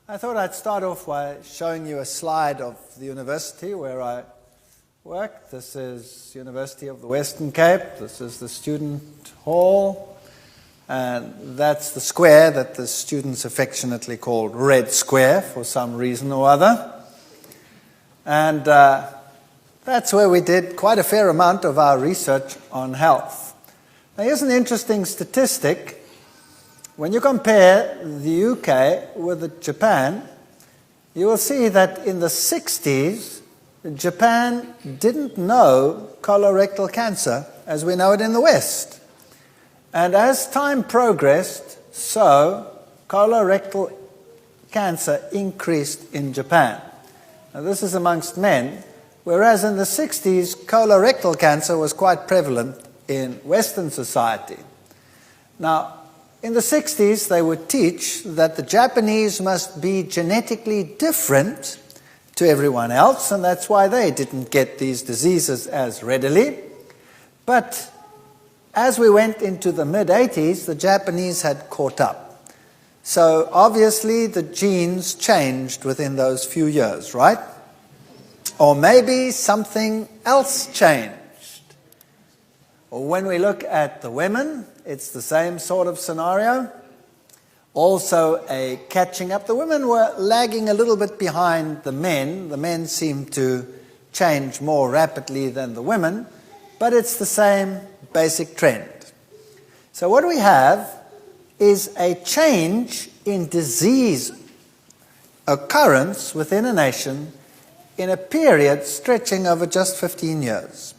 I thought I'd start off by showing you a slide of the university where I work. This is University of the Western Cape. This is the student hall. And that's the square that the students affectionately called Red Square for some reason or other. And that's where we did quite a fair amount of our research on health. Now here's an interesting statistic. When you compare the UK with Japan, you will see that in the 60s, Japan didn't know colorectal cancer as we know it in the West. And as time progressed, so colorectal cancer increased in Japan. Now this is amongst men, whereas in the 60s, colorectal cancer was quite prevalent in Western society. Now, in the 60s, they would teach that the Japanese must be genetically different to everyone else, and that's why they didn't get these diseases as readily. But as we went into the mid-80s, the Japanese had caught up. So obviously the genes changed within those few years, right? Or maybe something else changed. Or when we look at the women, it's the same sort of scenario. Also a catching up. The women were lagging a little bit behind the men. The men seemed to change more rapidly than the women, but it's the same basic trend. So what we have is a change in disease occurrence within a nation in a period stretching over just 15 years.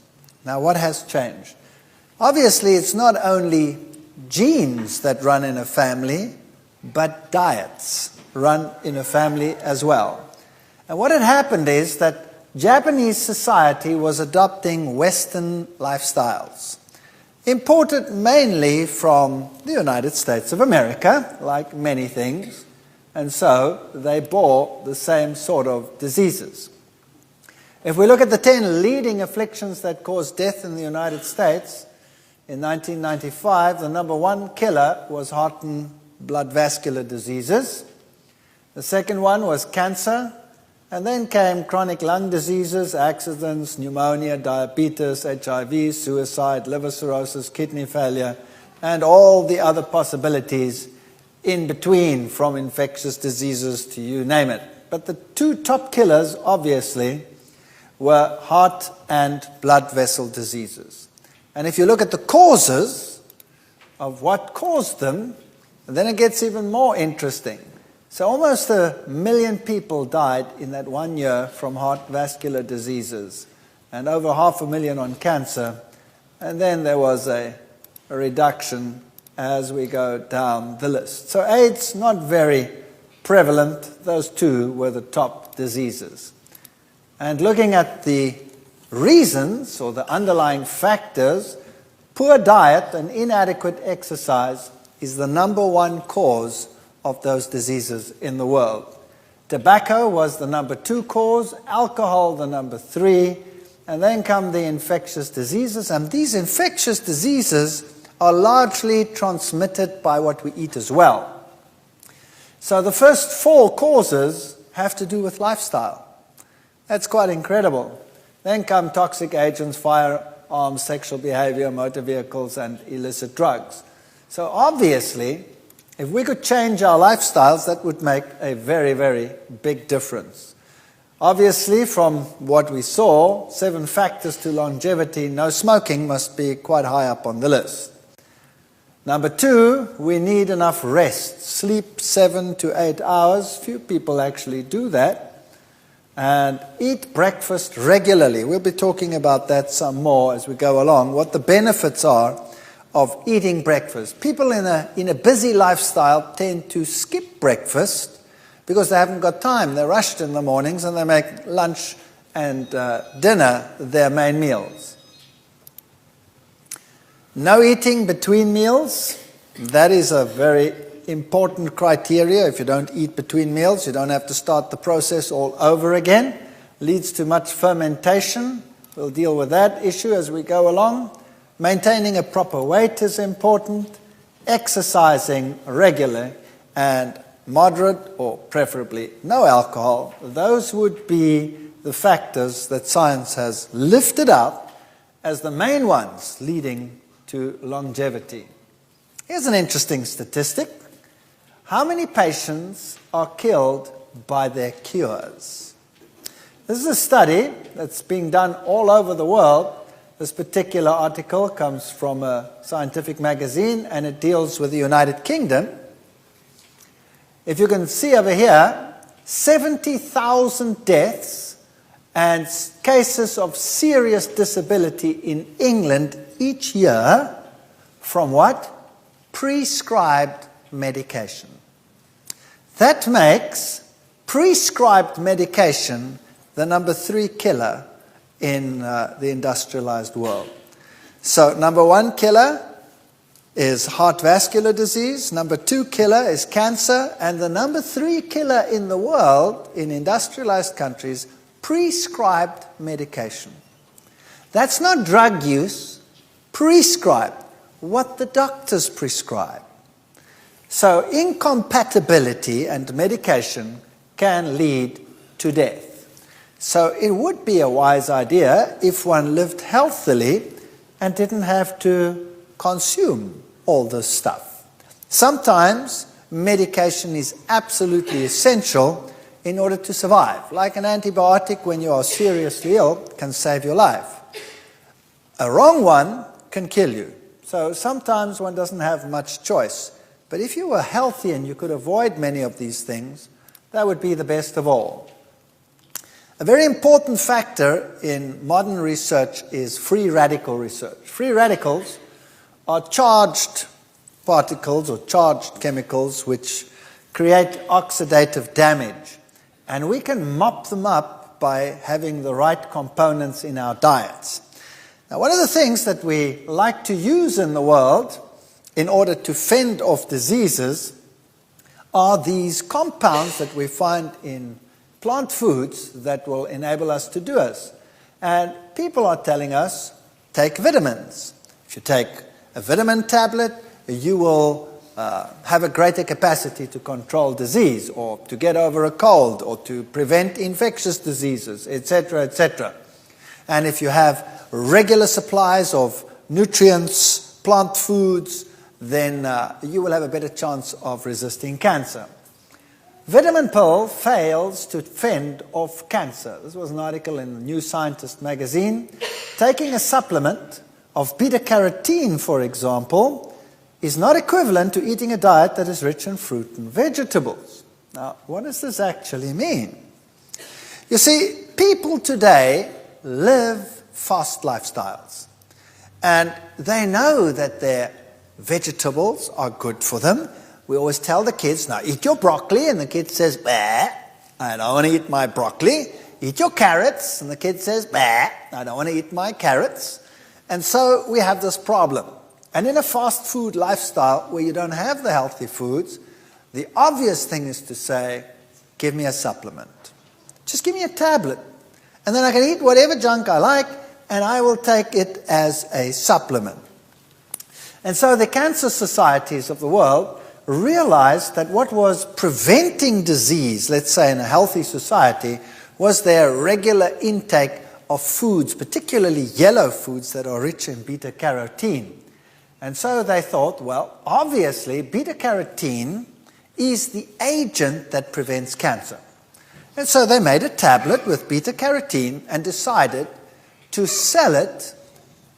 Now what has changed? Obviously, it's not only genes that run in a family, but diets run in a family as well. And what had happened is that Japanese society was adopting Western lifestyles, imported mainly from the United States of America, like many things, and so they bore the same sort of diseases. If we look at the 10 leading afflictions that cause death in the United States, in 1995, the number one killer was heart and blood vascular diseases. The second one was cancer, and then came chronic lung diseases, accidents, pneumonia, diabetes, HIV, suicide, liver cirrhosis, kidney failure, and all the other possibilities in between, from infectious diseases to you name it. But the two top killers, obviously, were heart and blood vessel diseases. And if you look at the causes of what caused them, then it gets even more interesting. So almost 1 million people died in that 1 year from heart vascular diseases, and over 500,000 on cancer. And then there was a reduction as we go down the list. So AIDS, not very prevalent. Those two were the top diseases. And looking at the reasons or the underlying factors, poor diet and inadequate exercise is the number one cause of those diseases in the world. Tobacco was the number 2 cause, alcohol the number 3, and then come the infectious diseases. And these infectious diseases are largely transmitted by what we eat as well. So the first 4 causes have to do with lifestyle. That's quite incredible. Then come toxic agents, firearms, sexual behavior, motor vehicles, and illicit drugs. So obviously, if we could change our lifestyles, that would make a very, very big difference. Obviously, from what we saw, 7 factors to longevity, no smoking must be quite high up on the list. Number 2, we need enough rest. Sleep 7 to 8 hours. Few people actually do that. And eat breakfast regularly. We'll be talking about that some more as we go along, what the benefits are of eating breakfast. People in a busy lifestyle tend to skip breakfast because they haven't got time. They're rushed in the mornings and they make lunch and dinner their main meals. No eating between meals. That is a very important criteria. If you don't eat between meals, you don't have to start the process all over again. Leads to much fermentation. We'll deal with that issue as we go along. Maintaining a proper weight is important. Exercising regularly, and moderate or preferably no alcohol, those would be the factors that science has lifted out as the main ones leading to longevity. Here's an interesting statistic. How many patients are killed by their cures? This is a study that's being done all over the world. This particular article comes from a scientific magazine and it deals with the United Kingdom. If you can see over here, 70,000 deaths and cases of serious disability in England each year from what? Prescribed medication. That makes prescribed medication the number 3 killer in the industrialized world. So number 1 killer is heart vascular disease, number 2 killer is cancer, and the number 3 killer in the world, in industrialized countries, prescribed medication. That's not drug use, prescribed, what the doctors prescribe. So incompatibility and medication can lead to death. So it would be a wise idea if one lived healthily and didn't have to consume all this stuff. Sometimes medication is absolutely essential in order to survive. Like an antibiotic when you are seriously ill can save your life. A wrong one can kill you. So sometimes one doesn't have much choice. But if you were healthy and you could avoid many of these things, that would be the best of all. A very important factor in modern research is free radical research. Free radicals are charged particles or charged chemicals which create oxidative damage. And we can mop them up by having the right components in our diets. Now, one of the things that we like to use in the world in order to fend off diseases are these compounds that we find in plant foods that will enable us to do this. And people are telling us, take vitamins. If you take a vitamin tablet, you will have a greater capacity to control disease or to get over a cold or to prevent infectious diseases, etc., etc. And if you have regular supplies of nutrients, plant foods, then you will have a better chance of resisting cancer. Vitamin pill fails to fend off cancer. This was an article in the New Scientist magazine. Taking a supplement of beta-carotene, for example, is not equivalent to eating a diet that is rich in fruit and vegetables. Now, what does this actually mean? You see, people today live fast lifestyles. And they know that their vegetables are good for them. We always tell the kids, now eat your broccoli, and the kid says, bah, I don't want to eat my broccoli. Eat your carrots, and the kid says, bah, I don't want to eat my carrots. And so we have this problem. And in a fast food lifestyle where you don't have the healthy foods, the obvious thing is to say, give me a supplement. Just give me a tablet. And then I can eat whatever junk I like, and I will take it as a supplement. And so the cancer societies of the world realized that what was preventing disease, let's say in a healthy society, was their regular intake of foods, particularly yellow foods that are rich in beta-carotene. And so they thought, well, obviously beta-carotene is the agent that prevents cancer. And so they made a tablet with beta-carotene and decided to sell it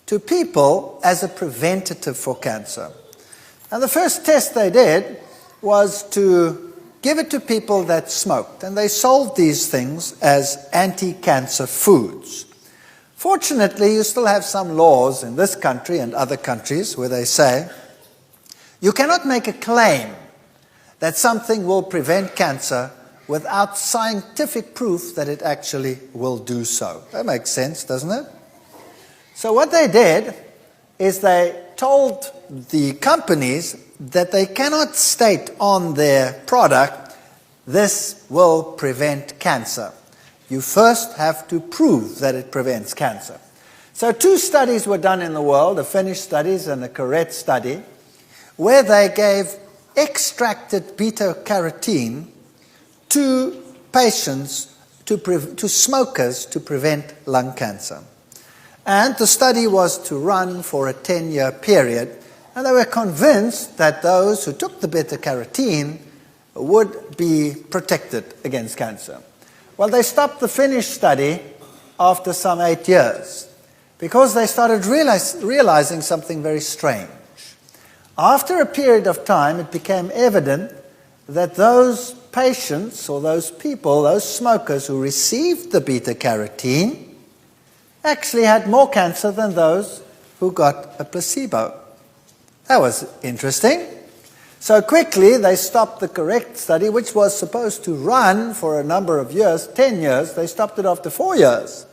to people as a preventative for cancer. And the first test they did was to give it to people that smoked. And they sold these things as anti-cancer foods. Fortunately, you still have some laws in this country and other countries where they say you cannot make a claim that something will prevent cancer without scientific proof that it actually will do so. That makes sense, doesn't it? So what they did is they told the companies that they cannot state on their product, this will prevent cancer. You first have to prove that it prevents cancer. So 2 studies were done in the world, the Finnish studies and the Correct study, where they gave extracted beta-carotene to patients, to smokers, to prevent lung cancer. And the study was to run for a 10-year period, and they were convinced that those who took the beta-carotene would be protected against cancer. Well, they stopped the Finnish study after some 8 years because they started realizing something very strange. After a period of time, it became evident that those patients or those people, those smokers who received the beta-carotene actually had more cancer than those who got a placebo. That was interesting. So quickly they stopped the correct study, which was supposed to run for a number of years, 10 years. They stopped it after 4 years.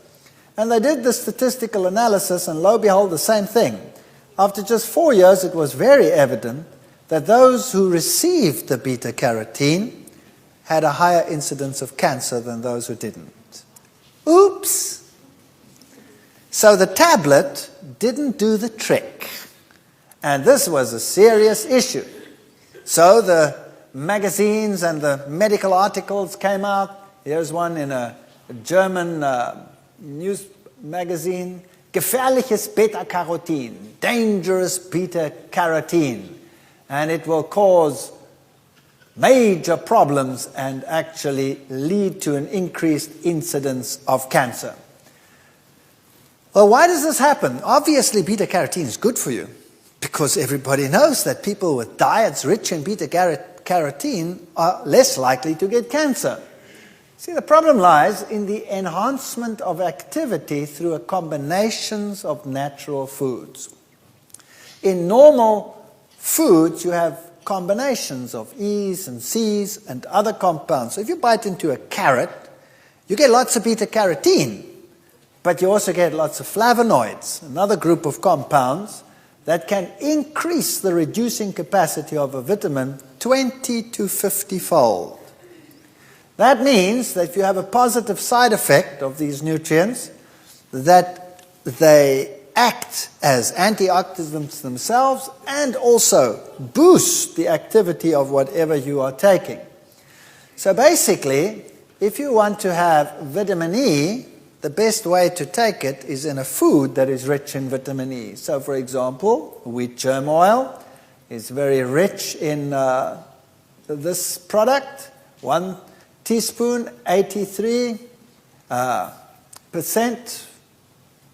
And they did the statistical analysis, and lo and behold, the same thing. After just 4 years, it was very evident that those who received the beta-carotene had a higher incidence of cancer than those who didn't. Oops! So the tablet didn't do the trick. And this was a serious issue. So the magazines and the medical articles came out. Here's one in a German news magazine. Gefährliches Beta-Carotene, dangerous beta-carotene. And it will cause major problems and actually lead to an increased incidence of cancer. Well, why does this happen? Obviously, beta-carotene is good for you because everybody knows that people with diets rich in beta-carotene are less likely to get cancer. See, the problem lies in the enhancement of activity through a combinations of natural foods. In normal foods, you have combinations of E's and C's and other compounds. So if you bite into a carrot, you get lots of beta-carotene, but you also get lots of flavonoids, another group of compounds that can increase the reducing capacity of a vitamin 20 to 50-fold. That means that if you have a positive side effect of these nutrients, that they act as antioxidants themselves and also boost the activity of whatever you are taking. So basically, if you want to have vitamin E, the best way to take it is in a food that is rich in vitamin E. So for example, wheat germ oil is very rich in this product. 1 teaspoon, 83%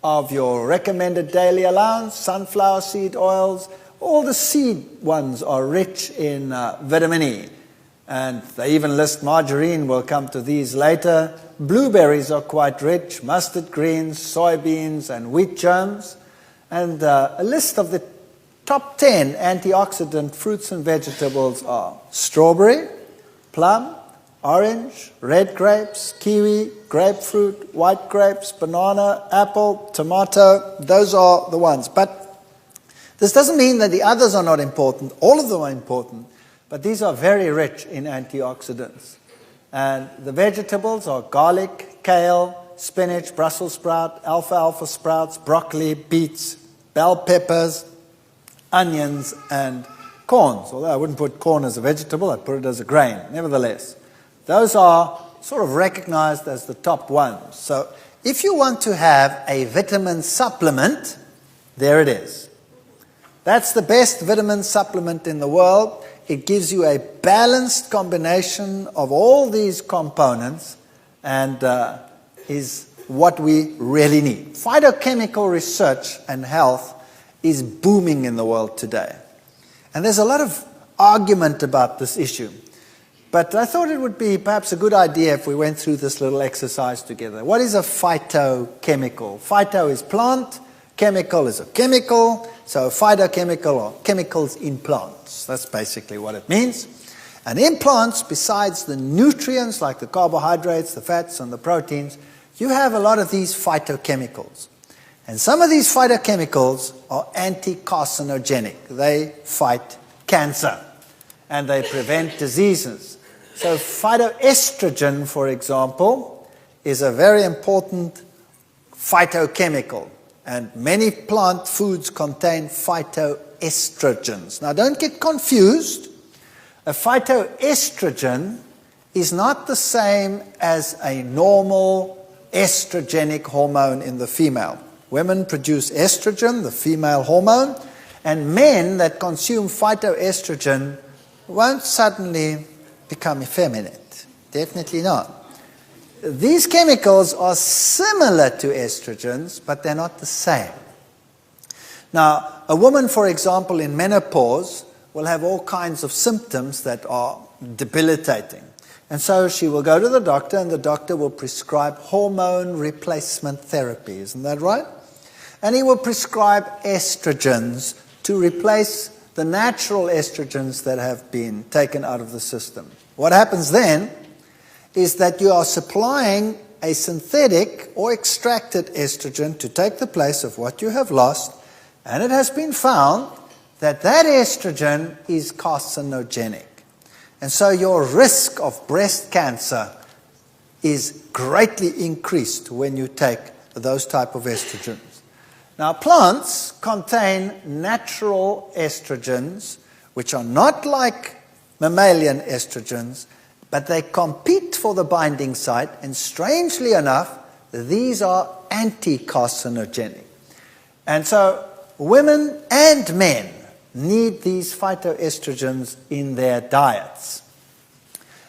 of your recommended daily allowance. Sunflower seed oils, all the seed ones are rich in vitamin E. And they even list margarine, we'll come to these later. Blueberries are quite rich, mustard greens, soybeans, and wheat germs. And a list of the top 10 antioxidant fruits and vegetables are strawberry, plum, orange, red grapes, kiwi, grapefruit, white grapes, banana, apple, tomato. Those are the ones. But this doesn't mean that the others are not important. All of them are important. But these are very rich in antioxidants. And the vegetables are garlic, kale, spinach, Brussels sprout, alfalfa sprouts, broccoli, beets, bell peppers, onions, and corns. Although I wouldn't put corn as a vegetable, I'd put it as a grain. Nevertheless, those are sort of recognized as the top ones. So if you want to have a vitamin supplement, there it is. That's the best vitamin supplement in the world. It gives you a balanced combination of all these components and is what we really need. Phytochemical research and health is booming in the world today. And there's a lot of argument about this issue. But I thought it would be perhaps a good idea if we went through this little exercise together. What is a phytochemical? Phyto is plant, chemical is a chemical, so phytochemical or chemicals in plants. That's basically what it means. And in plants, besides the nutrients like the carbohydrates, the fats, and the proteins, you have a lot of these phytochemicals. And some of these phytochemicals are anti-carcinogenic. They fight cancer and they prevent diseases. So phytoestrogen, for example, is a very important phytochemical. And many plant foods contain phytoestrogens. Now don't get confused. A phytoestrogen is not the same as a normal estrogenic hormone in the female. Women produce estrogen, the female hormone, and men that consume phytoestrogen won't suddenly become effeminate. Definitely not. These chemicals are similar to estrogens, but they're not the same. Now, a woman, for example, in menopause will have all kinds of symptoms that are debilitating. And so she will go to the doctor, and the doctor will prescribe hormone replacement therapy. Isn't that right? And he will prescribe estrogens to replace the natural estrogens that have been taken out of the system. What happens then is that you are supplying a synthetic or extracted estrogen to take the place of what you have lost, and it has been found that that estrogen is carcinogenic. And so your risk of breast cancer is greatly increased when you take those type of estrogens. Now, plants contain natural estrogens, which are not like mammalian estrogens, but they compete for the binding site, and strangely enough, these are anti-carcinogenic. And so women and men need these phytoestrogens in their diets.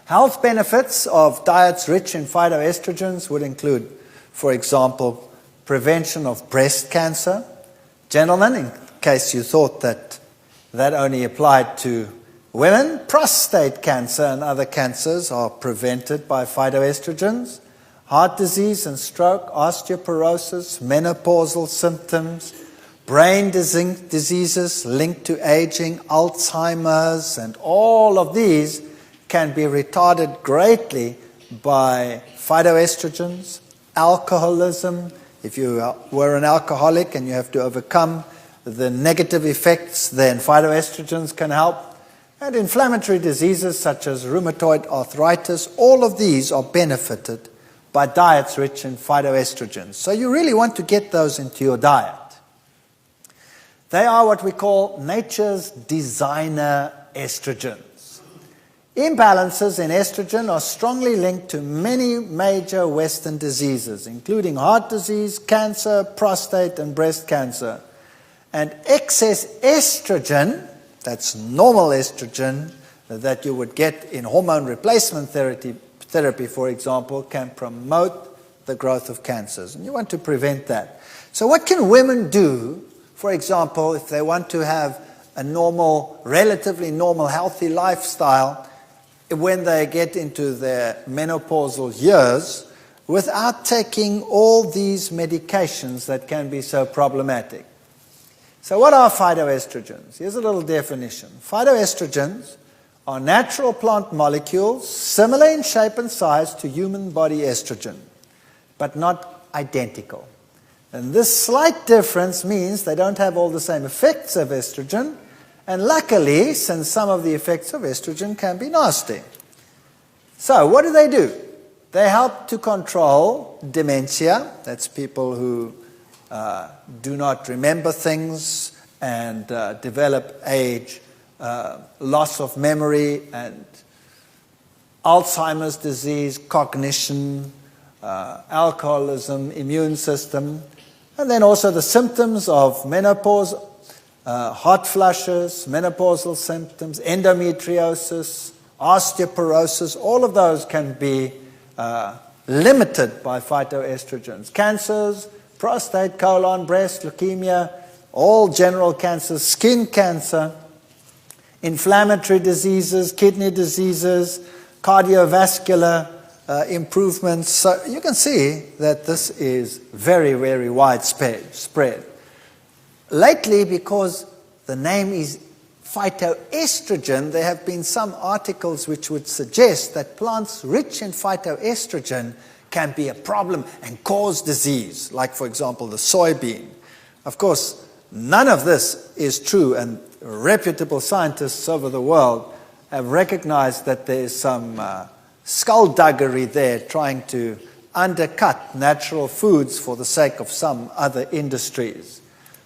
Health benefits of diets rich in phytoestrogens would include, for example, prevention of breast cancer. Gentlemen, in case you thought that only applied to women, prostate cancer and other cancers are prevented by phytoestrogens. Heart disease and stroke, osteoporosis, menopausal symptoms, brain diseases linked to aging, Alzheimer's, and all of these can be retarded greatly by phytoestrogens. Alcoholism, if you were an alcoholic and you have to overcome the negative effects, then phytoestrogens can help. And inflammatory diseases such as rheumatoid arthritis, all of these are benefited by diets rich in phytoestrogens. So you really want to get those into your diet. They are what we call nature's designer estrogens. Imbalances in estrogen are strongly linked to many major Western diseases, including heart disease, cancer, prostate, and breast cancer. And excess estrogen, that's normal estrogen that you would get in hormone replacement therapy, for example, can promote the growth of cancers. And you want to prevent that. So what can women do, for example, if they want to have a normal, relatively normal, healthy lifestyle when they get into their menopausal years without taking all these medications that can be so problematic? So what are phytoestrogens? Here's a little definition. Phytoestrogens are natural plant molecules similar in shape and size to human body estrogen, but not identical. And this slight difference means they don't have all the same effects of estrogen, and luckily, since some of the effects of estrogen can be nasty. So what do? They help to control dementia. That's people who do not remember things and develop age, loss of memory, and Alzheimer's disease, cognition, alcoholism, immune system, and then also the symptoms of menopause, hot flushes, menopausal symptoms, endometriosis, osteoporosis. All of those can be limited by phytoestrogens. Cancers, prostate, colon, breast, leukemia, all general cancers, skin cancer, inflammatory diseases, kidney diseases, cardiovascular improvements. So you can see that this is very, very widespread. Lately, because the name is phytoestrogen, there have been some articles which would suggest that plants rich in phytoestrogen can be a problem and cause disease, like, for example, the soybean. Of course, none of this is true, and reputable scientists over the world have recognized that there is some skullduggery there trying to undercut natural foods for the sake of some other industries.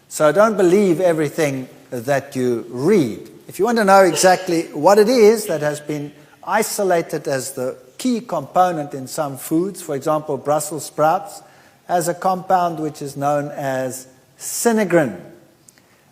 So don't believe everything that you read. if you want to know exactly what it is that has been isolated as the key component in some foods, for example, Brussels sprouts, has a compound which is known as sinigrin.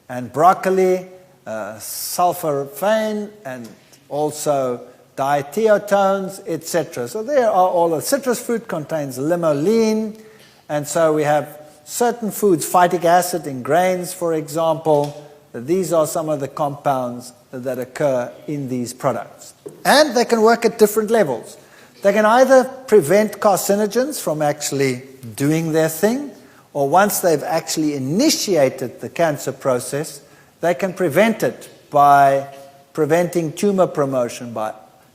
And broccoli, sulforaphane, and also diethiotones, etc. So there are all the citrus fruit contains limoline, and so we have certain foods, phytic acid in grains, for example. These are some of the compounds that occur in these products. And they can work at different levels. They can either prevent carcinogens from actually doing their thing, or once they've actually initiated the cancer process, they can prevent it by preventing tumor promotion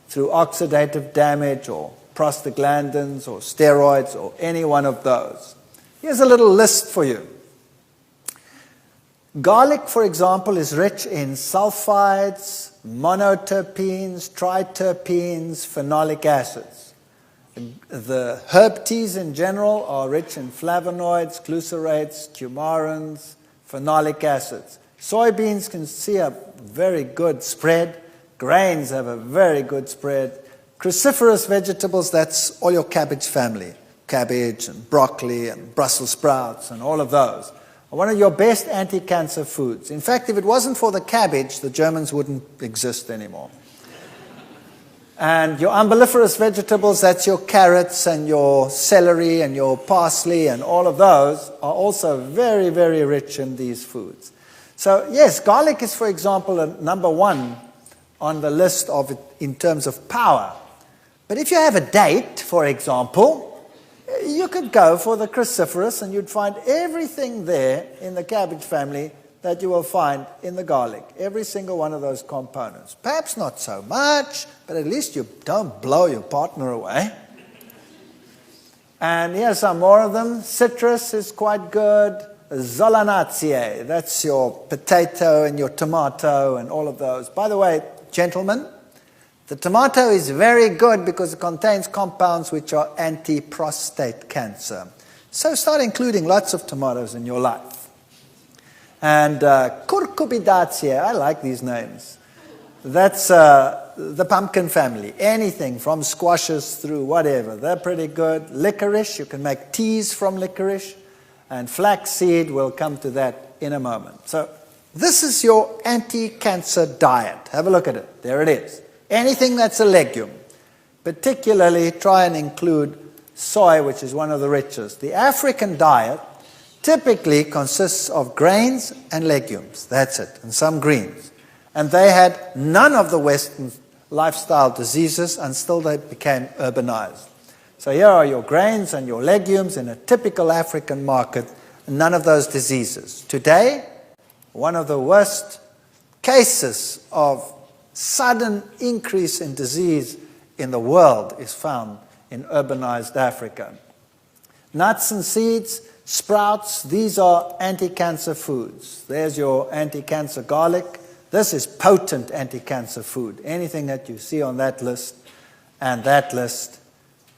through oxidative damage or prostaglandins or steroids or any one of those. Here's a little list for you. Garlic, for example, is rich in sulfides, monoterpenes, triterpenes, phenolic acids. The herb teas in general are rich in flavonoids, glucerates, coumarins, phenolic acids. Soybeans can see a very good spread. Grains have a very good spread. Cruciferous vegetables, that's all your cabbage family. Cabbage and broccoli and Brussels sprouts and all of those are one of your best anti-cancer foods. In fact, if it wasn't for the cabbage, the Germans wouldn't exist anymore. And your umbelliferous vegetables, that's your carrots and your celery and your parsley, and all of those are also very, very rich in these foods. So yes, garlic is, for example, number one on the list of it in terms of power. But if you have a date, for example, you could go for the cruciferous and you'd find everything there in the cabbage family that you will find in the garlic. Every single one of those components. Perhaps not so much, but at least you don't blow your partner away. And here's some more of them. Citrus is quite good. Solanaceae, that's your potato and your tomato and all of those. By the way, gentlemen, the tomato is very good because it contains compounds which are anti-prostate cancer. So start including lots of tomatoes in your life. And Cucurbitaceae, I like these names. That's the pumpkin family. Anything from squashes through whatever, they're pretty good. Licorice, you can make teas from licorice. And flaxseed, we'll come to that in a moment. So this is your anti-cancer diet. Have a look at it. There it is. Anything that's a legume. Particularly try and include soy, which is one of the richest. The African diet typically consists of grains and legumes. That's it. And some greens. And they had none of the Western lifestyle diseases until they became urbanized. So here are your grains and your legumes in a typical African market, none of those diseases. Today, one of the worst cases of sudden increase in disease in the world is found in urbanized Africa. Nuts and seeds, sprouts, these are anti-cancer foods. There's your anti-cancer garlic. This is potent anti-cancer food. Anything that you see on that list and that list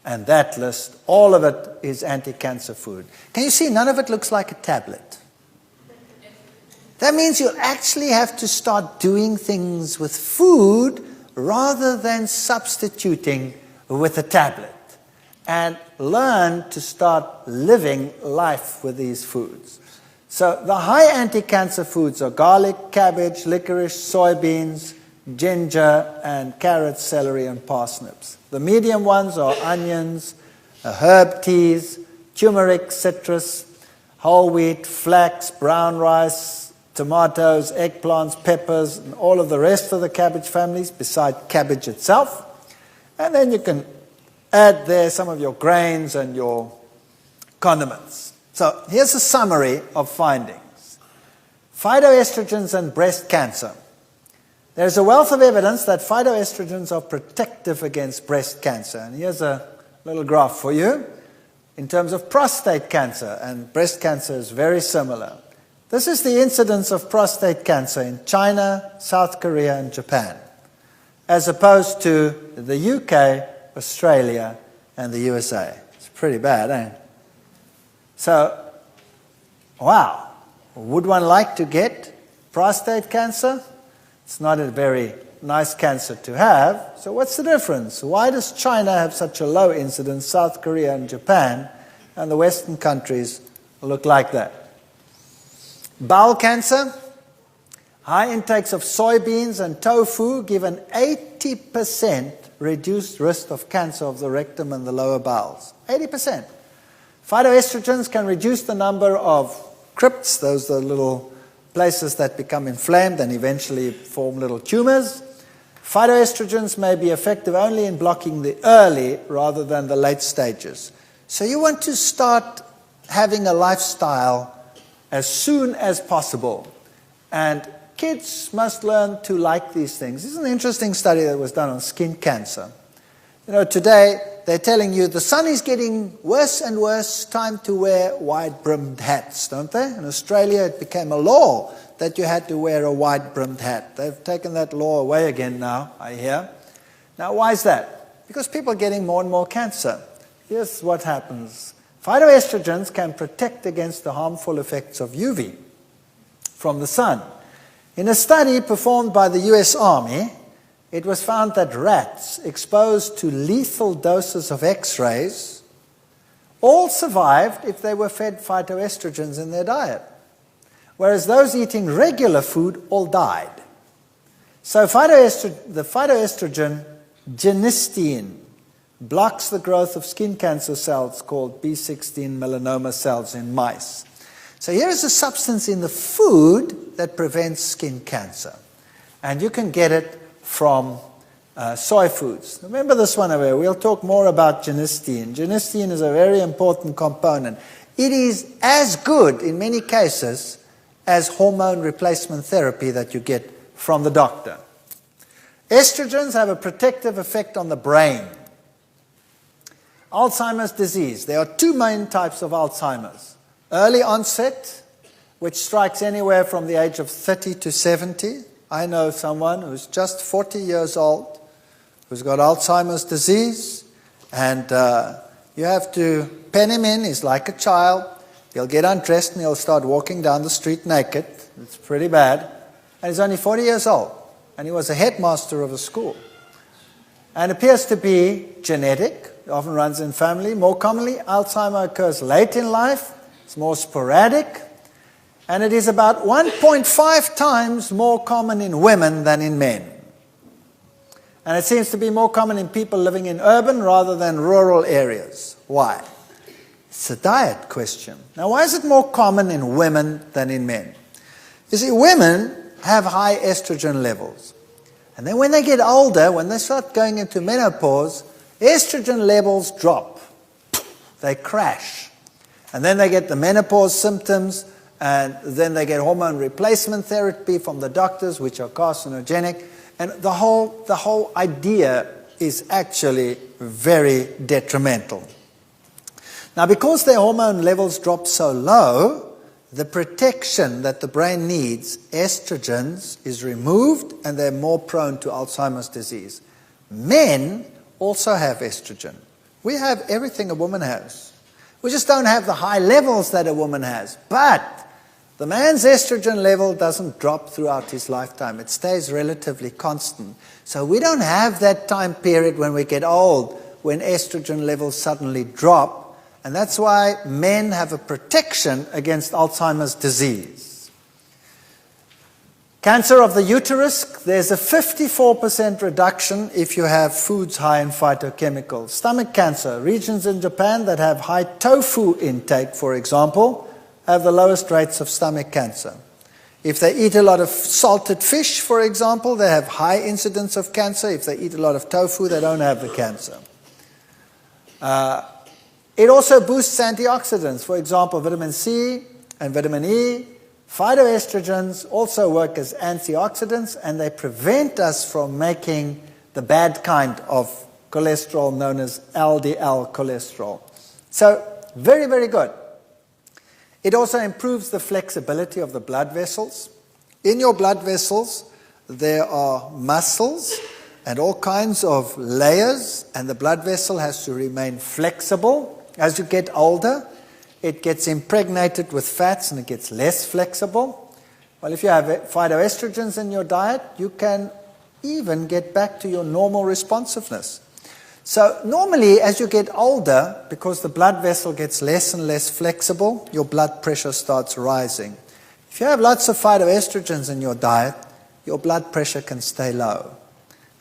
and that list, all of it is anti-cancer food. Can you see none of it looks like a tablet? That means you actually have to start doing things with food rather than substituting with a tablet. And learn to start living life with these foods. So the high anti-cancer foods are garlic, cabbage, licorice, soybeans, ginger, and carrots, celery, and parsnips. The medium ones are onions, herb teas, turmeric, citrus, whole wheat, flax, brown rice, tomatoes, eggplants, peppers, and all of the rest of the cabbage families besides cabbage itself. And then you can add there some of your grains and your condiments. So here's a summary of findings. Phytoestrogens and breast cancer. There's a wealth of evidence that phytoestrogens are protective against breast cancer. And here's a little graph for you in terms of prostate cancer. And breast cancer is very similar. This is the incidence of prostate cancer in China, South Korea, and Japan, as opposed to the UK, Australia, and the USA. It's pretty bad, eh? So, wow, would one like to get prostate cancer? It's not a very nice cancer to have. So what's the difference? Why does China have such a low incidence, South Korea and Japan, and the Western countries look like that? Bowel cancer. High intakes of soybeans and tofu give an 80% reduced risk of cancer of the rectum and the lower bowels. 80%. Phytoestrogens can reduce the number of crypts, those are the little places that become inflamed and eventually form little tumors. Phytoestrogens may be effective only in blocking the early rather than the late stages. So you want to start having a lifestyle as soon as possible. And kids must learn to like these things. This is an interesting study that was done on skin cancer. You know, today they're telling you the sun is getting worse and worse, time to wear wide-brimmed hats, don't they? In Australia it became a law that you had to wear a wide-brimmed hat. They've taken that law away again now, I hear. Now why is that? Because people are getting more and more cancer. Here's what happens. Phytoestrogens can protect against the harmful effects of UV from the sun. In a study performed by the US Army, it was found that rats exposed to lethal doses of X-rays all survived if they were fed phytoestrogens in their diet, whereas those eating regular food all died. So the phytoestrogen genistein blocks the growth of skin cancer cells called B16 melanoma cells in mice. So here is a substance in the food that prevents skin cancer. And you can get it from soy foods. Remember this one over here. We'll talk more about genistein. Genistein is a very important component. It is as good in many cases as hormone replacement therapy that you get from the doctor. Estrogens have a protective effect on the brain. Alzheimer's disease. There are two main types of Alzheimer's. Early onset, which strikes anywhere from the age of 30 to 70. I know someone who's just 40 years old who's got Alzheimer's disease, and you have to pen him in. He's like a child. He'll get undressed and he'll start walking down the street naked. It's pretty bad. And he's only 40 years old, and he was a headmaster of a school. And appears to be genetic. It often runs in family. More commonly, Alzheimer occurs late in life. It's more sporadic. And it is about 1.5 times more common in women than in men. And it seems to be more common in people living in urban rather than rural areas. Why? It's a diet question. Now, why is it more common in women than in men? You see, women have high estrogen levels. And then when they get older, when they start going into menopause, estrogen levels drop. They crash. And then they get the menopause symptoms, and then they get hormone replacement therapy from the doctors, which are carcinogenic. And the whole idea is actually very detrimental. Now, because their hormone levels drop so low, the protection that the brain needs, estrogens, is removed, and they're more prone to Alzheimer's disease. Men also have estrogen. We have everything a woman has. We just don't have the high levels that a woman has. But the man's estrogen level doesn't drop throughout his lifetime. It stays relatively constant. So we don't have that time period when we get old, when estrogen levels suddenly drop. And that's why men have a protection against Alzheimer's disease. Cancer of the uterus, there's a 54% reduction if you have foods high in phytochemicals. Stomach cancer, regions in Japan that have high tofu intake, for example, have the lowest rates of stomach cancer. If they eat a lot of salted fish, for example, they have high incidence of cancer. If they eat a lot of tofu, they don't have the cancer. It also boosts antioxidants, for example, vitamin C and vitamin E. Phytoestrogens also work as antioxidants, and they prevent us from making the bad kind of cholesterol known as LDL cholesterol. So, very, very good. It also improves the flexibility of the blood vessels. In your blood vessels, there are muscles and all kinds of layers, and the blood vessel has to remain flexible. As you get older, it gets impregnated with fats and it gets less flexible. Well, if you have phytoestrogens in your diet, you can even get back to your normal responsiveness. So normally, as you get older, because the blood vessel gets less and less flexible, your blood pressure starts rising. If you have lots of phytoestrogens in your diet, your blood pressure can stay low.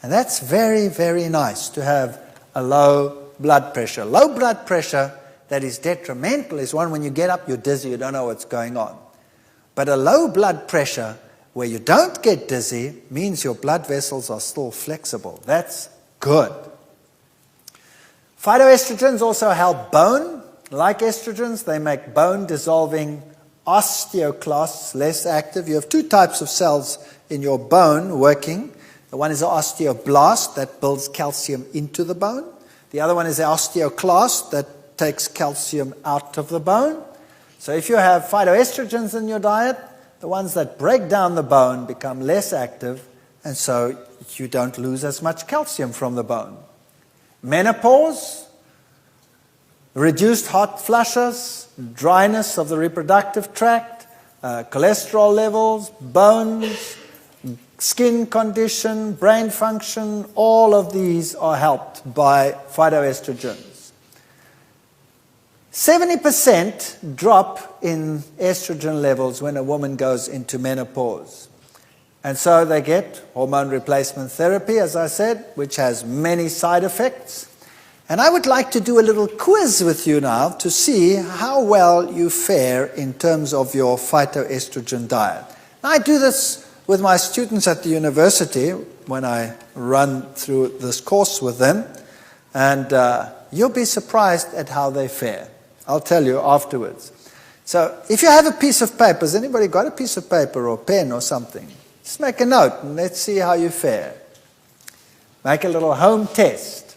And that's very, very nice to have a low blood pressure. Low blood pressure that is detrimental is one when you get up, you're dizzy, you don't know what's going on. But a low blood pressure where you don't get dizzy means your blood vessels are still flexible. That's good. Phytoestrogens also help bone. Like estrogens, they make bone-dissolving osteoclasts less active. You have two types of cells in your bone working. The one is an osteoblast that builds calcium into the bone. The other one is an osteoclast that takes calcium out of the bone. So if you have phytoestrogens in your diet, the ones that break down the bone become less active, and so you don't lose as much calcium from the bone. Menopause, reduced hot flushes, dryness of the reproductive tract, cholesterol levels, bones, skin condition, brain function, all of these are helped by phytoestrogens. 70% drop in estrogen levels when a woman goes into menopause. And so they get hormone replacement therapy, as I said, which has many side effects. And I would like to do a little quiz with you now to see how well you fare in terms of your phytoestrogen diet. Now, I do this with my students at the university when I run through this course with them, and you'll be surprised at how they fare. I'll tell you afterwards. So if you have a piece of paper, has anybody got a piece of paper or pen or something? Just make a note and let's see how you fare. Make a little home test.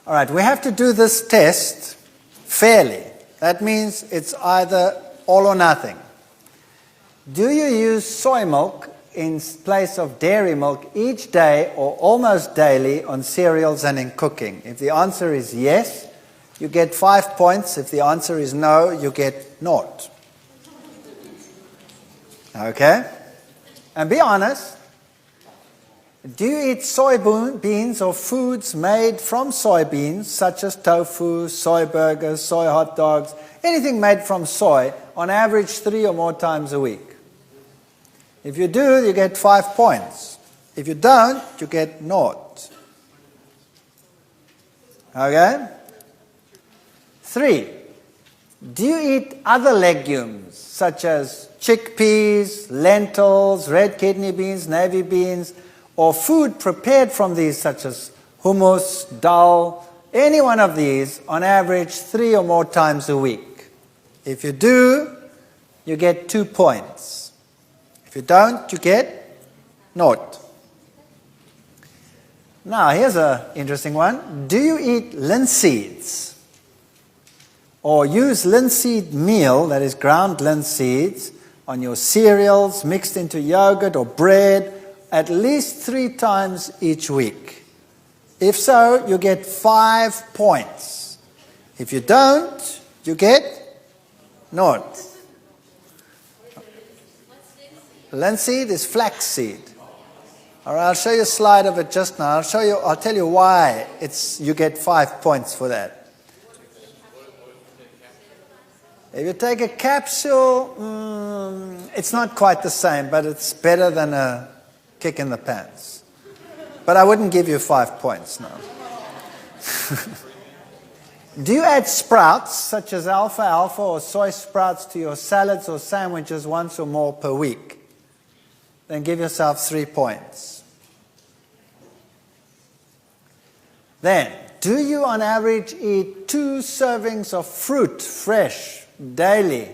All right, we have to do this test fairly. That means it's either all or nothing. Do you use soy milk in place of dairy milk each day or almost daily on cereals and in cooking? If the answer is yes, you get 5 points. If the answer is no, you get 0. Okay? And be honest. Do you eat soybeans or foods made from soybeans, such as tofu, soy burgers, soy hot dogs, anything made from soy, on average 3 or more times a week? If you do, you get 5 points. If you don't, you get 0. Okay? 3. Do you eat other legumes, such as chickpeas, lentils, red kidney beans, navy beans, or food prepared from these, such as hummus, dal, any one of these, on average 3 or more times a week? If you do, you get 2 points. If you don't, you get 0. Now, here's an interesting one. Do you eat linseeds? Or use linseed meal, that is ground linseeds, on your cereals, mixed into yogurt or bread, at least 3 times each week? If so, you get 5 points. If you don't, you get 0. Linseed is flaxseed. All right, I'll show you a slide of it just now. I'll tell you why you get 5 points for that. If you take a capsule, it's not quite the same, but it's better than a kick in the pants. But I wouldn't give you 5 points, no. Do you add sprouts, such as alfalfa or soy sprouts, to your salads or sandwiches once or more per week? Then give yourself 3 points. Then, do you on average eat 2 servings of fruit, fresh, daily,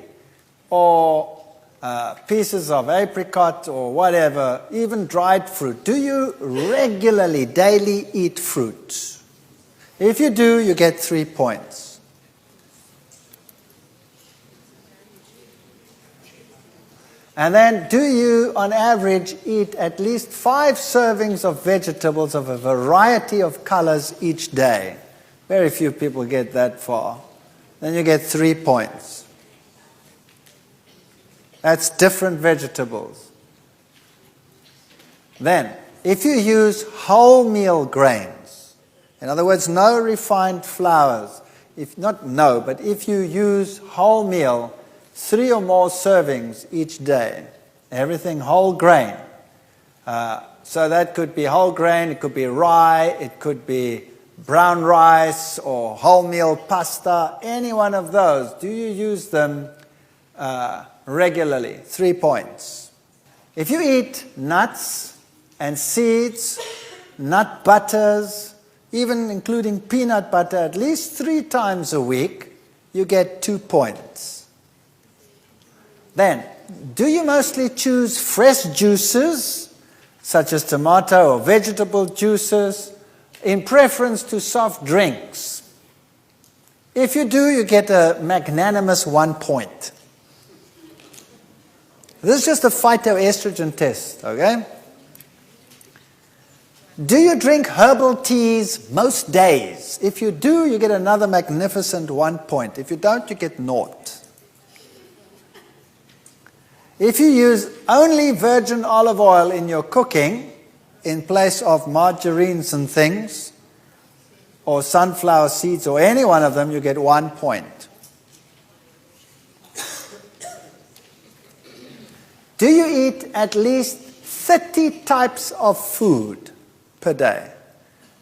or pieces of apricot or whatever, even dried fruit? Do you regularly, daily eat fruit? If you do, you get 3 points. And then, do you on average eat at least 5 servings of vegetables of a variety of colors each day? Very few people get that far. Then you get 3 points. That's different vegetables. Then, if you use wholemeal grains, in other words, no refined flours, if you use wholemeal, 3 or more servings each day, everything whole grain. So that could be whole grain, it could be rye, it could be brown rice or wholemeal pasta, any one of those. Do you use them regularly? 3 points. If you eat nuts and seeds, nut butters, even including peanut butter, at least 3 times a week, you get 2 points. Then, do you mostly choose fresh juices, such as tomato or vegetable juices, in preference to soft drinks? If you do, you get a magnanimous 1 point. This is just a phytoestrogen test, okay? Do you drink herbal teas most days? If you do, you get another magnificent 1 point. If you don't, you get 0. If you use only virgin olive oil in your cooking, in place of margarines and things, or sunflower seeds, or any one of them, you get 1 point. Do you eat at least 30 types of food per day?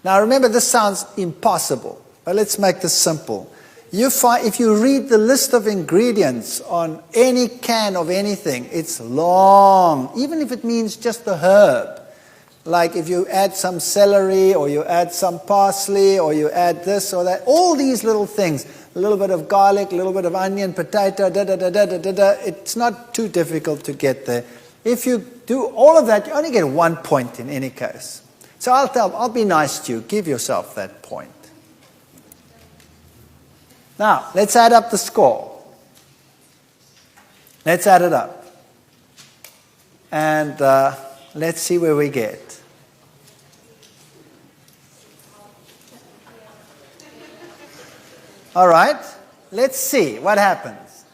Now remember, this sounds impossible, but let's make this simple. If you read the list of ingredients on any can of anything, it's long, even if it means just the herb. Like if you add some celery, or you add some parsley, or you add this or that, all these little things, a little bit of garlic, a little bit of onion, potato, it's not too difficult to get there. If you do all of that, you only get 1 point in any case. So I'll be nice to you, give yourself that point. Now, let's add up the score. Let's add it up. And let's see where we get. All right, let's see what happens.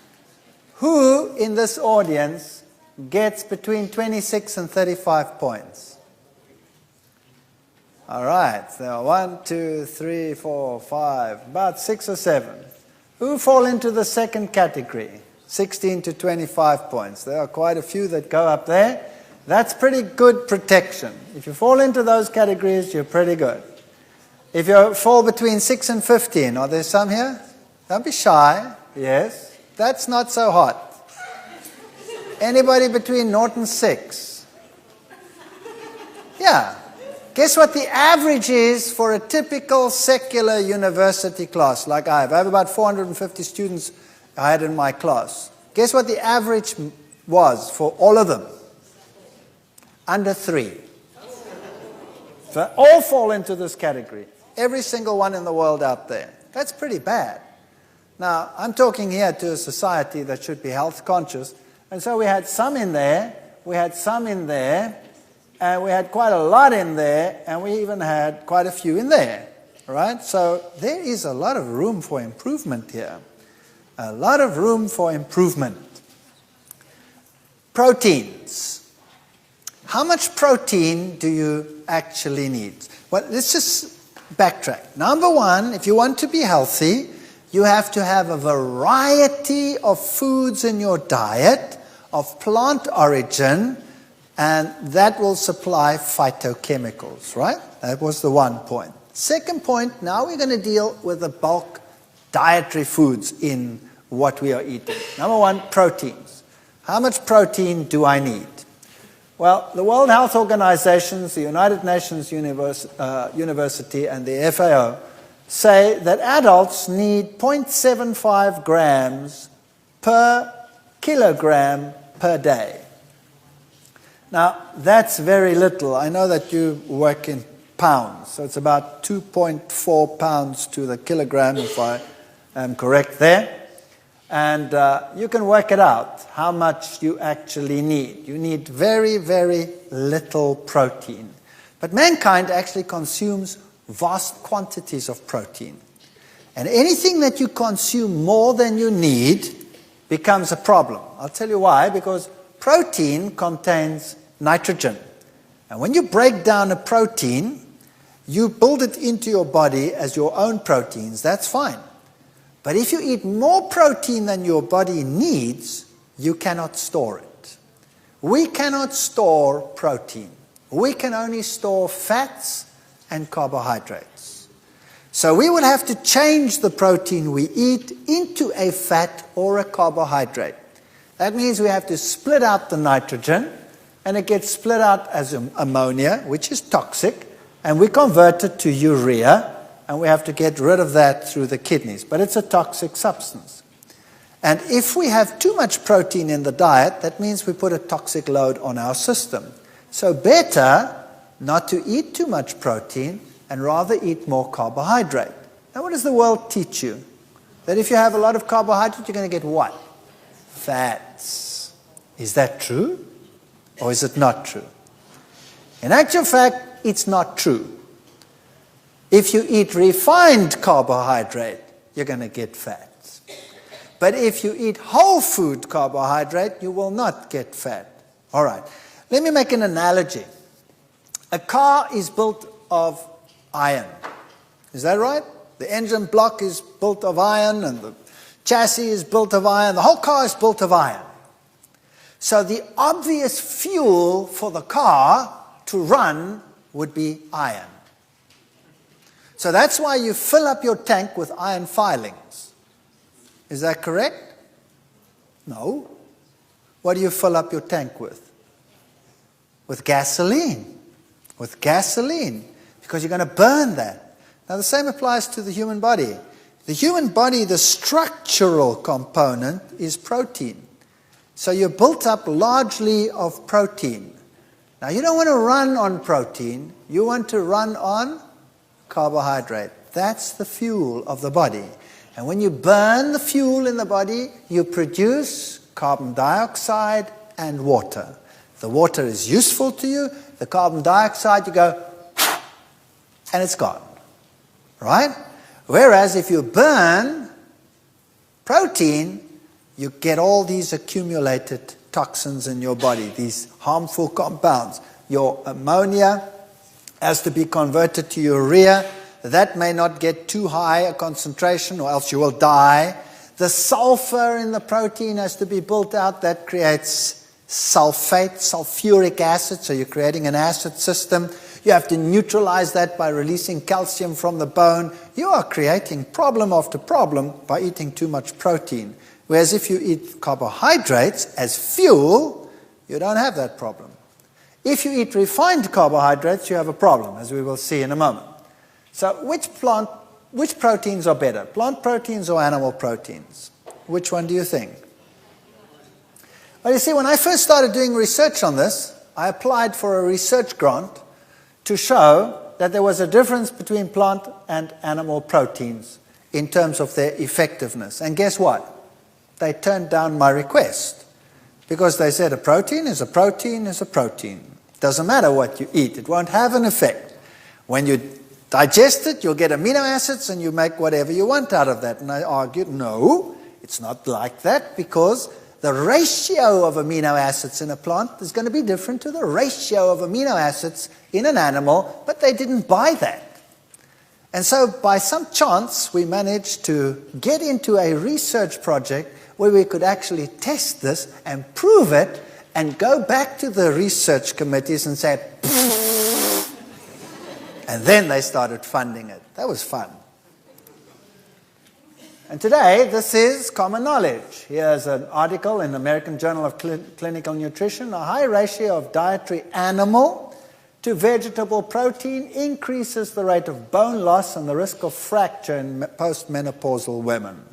Who in this audience gets between 26 and 35 points? All right, so 1, 2, 3, 4, 5, about 6 or 7. Who fall into the second category? 16 to 25 points. There are quite a few that go up there. That's pretty good protection. If you fall into those categories, you're pretty good. If you fall between 6 and 15, are there some here? Don't be shy. Yes. That's not so hot. Anybody between 0 and 6? Yeah. Guess what the average is for a typical secular university class like I have? I have about 450 students I had in my class. Guess what the average was for all of them? Under 3. So all fall into this category. Every single one in the world out there. That's pretty bad. Now, I'm talking here to a society that should be health conscious. And so we had some in there, we had some in there, and we had quite a lot in there, and we even had quite a few in there. Right? So there is a lot of room for improvement here. A lot of room for improvement. Proteins. How much protein do you actually need? Well, let's just backtrack. Number one, if you want to be healthy, you have to have a variety of foods in your diet of plant origin, and that will supply phytochemicals, right? That was the 1 point. Second point, now we're going to deal with the bulk dietary foods in what we are eating. Number one, proteins. How much protein do I need? Well, the World Health Organization, the United Nations University, and the FAO say that adults need 0.75 grams per kilogram per day. Now, that's very little. I know that you work in pounds, so it's about 2.4 pounds to the kilogram, if I am correct there. And you can work it out, how much you actually need. You need very, very little protein. But mankind actually consumes vast quantities of protein. And anything that you consume more than you need becomes a problem. I'll tell you why. Because protein contains nitrogen. And when you break down a protein, you build it into your body as your own proteins. That's fine. But if you eat more protein than your body needs, you cannot store it. We cannot store protein. We can only store fats and carbohydrates. So we will have to change the protein we eat into a fat or a carbohydrate. That means we have to split out the nitrogen, and it gets split out as ammonia, which is toxic, and we convert it to urea, and we have to get rid of that through the kidneys. But it's a toxic substance. And if we have too much protein in the diet, that means we put a toxic load on our system. So better not to eat too much protein and rather eat more carbohydrate. Now what does the world teach you? That if you have a lot of carbohydrate, you're going to get what? Fats. Is that true? Or is it not true? In actual fact, it's not true. If you eat refined carbohydrate, you're going to get fats. But if you eat whole food carbohydrate, you will not get fat. All right. Let me make an analogy. A car is built of iron. Is that right? The engine block is built of iron, and the chassis is built of iron. The whole car is built of iron. So the obvious fuel for the car to run would be iron. So that's why you fill up your tank with iron filings. Is that correct? No. What do you fill up your tank with? With gasoline. With gasoline. Because you're going to burn that. Now the same applies to the human body. The human body, the structural component is protein. So you're built up largely of protein. Now you don't want to run on protein. You want to run on carbohydrate. That's the fuel of the body. And when you burn the fuel in the body, you produce carbon dioxide and water. The water is useful to you. The carbon dioxide, you go, and it's gone. Right? Whereas if you burn protein, you get all these accumulated toxins in your body, these harmful compounds. Your ammonia has to be converted to urea. That may not get too high a concentration, or else you will die. The sulfur in the protein has to be built out. That creates sulfate, sulfuric acid, so you're creating an acid system. You have to neutralize that by releasing calcium from the bone. You are creating problem after problem by eating too much protein. Whereas if you eat carbohydrates as fuel, you don't have that problem. If you eat refined carbohydrates, you have a problem, as we will see in a moment. So which proteins are better, plant proteins or animal proteins? Which one do you think? Well, you see, when I first started doing research on this, I applied for a research grant to show that there was a difference between plant and animal proteins in terms of their effectiveness. And guess what? They turned down my request because they said a protein is a protein is a protein. Doesn't matter what you eat. It won't have an effect. When you digest it, you'll get amino acids and you make whatever you want out of that. And I argued, no, it's not like that, because the ratio of amino acids in a plant is going to be different to the ratio of amino acids in an animal, but they didn't buy that. And so by some chance, we managed to get into a research project where we could actually test this and prove it and go back to the research committees and say, and then they started funding it. That was fun. And today, this is common knowledge. Here's an article in the American Journal of Clinical Nutrition. A high ratio of dietary animal to vegetable protein increases the rate of bone loss and the risk of fracture in postmenopausal women.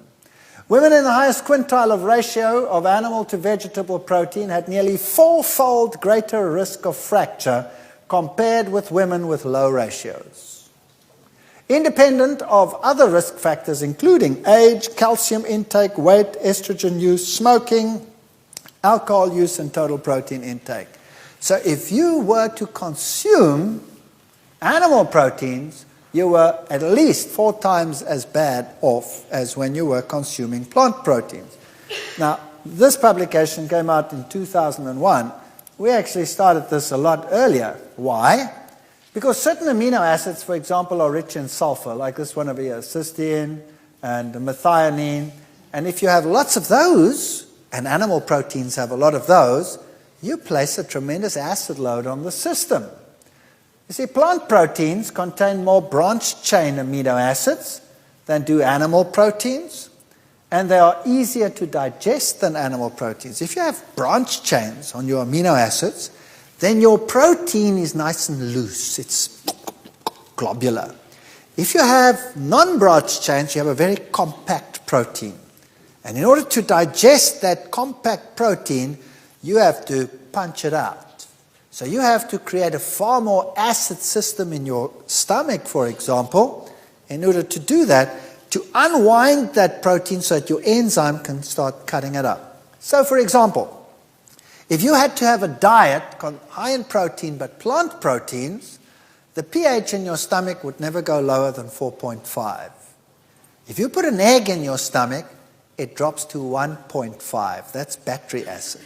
Women in the highest quintile of ratio of animal to vegetable protein had nearly fourfold greater risk of fracture compared with women with low ratios. Independent of other risk factors including age, calcium intake, weight, estrogen use, smoking, alcohol use, and total protein intake. So if you were to consume animal proteins, you were at least 4 times as bad off as when you were consuming plant proteins. Now, this publication came out in 2001. We actually started this a lot earlier. Why? Because certain amino acids, for example, are rich in sulfur, like this one over here, cysteine and methionine. And if you have lots of those, and animal proteins have a lot of those, you place a tremendous acid load on the system. You see, plant proteins contain more branched-chain amino acids than do animal proteins, and they are easier to digest than animal proteins. If you have branched chains on your amino acids, then your protein is nice and loose. It's globular. If you have non-branched chains, you have a very compact protein. And in order to digest that compact protein, you have to punch it out. So you have to create a far more acid system in your stomach, for example, in order to do that, to unwind that protein so that your enzyme can start cutting it up. So, for example, if you had to have a diet high in protein but plant proteins, the pH in your stomach would never go lower than 4.5. If you put an egg in your stomach, it drops to 1.5. That's battery acid.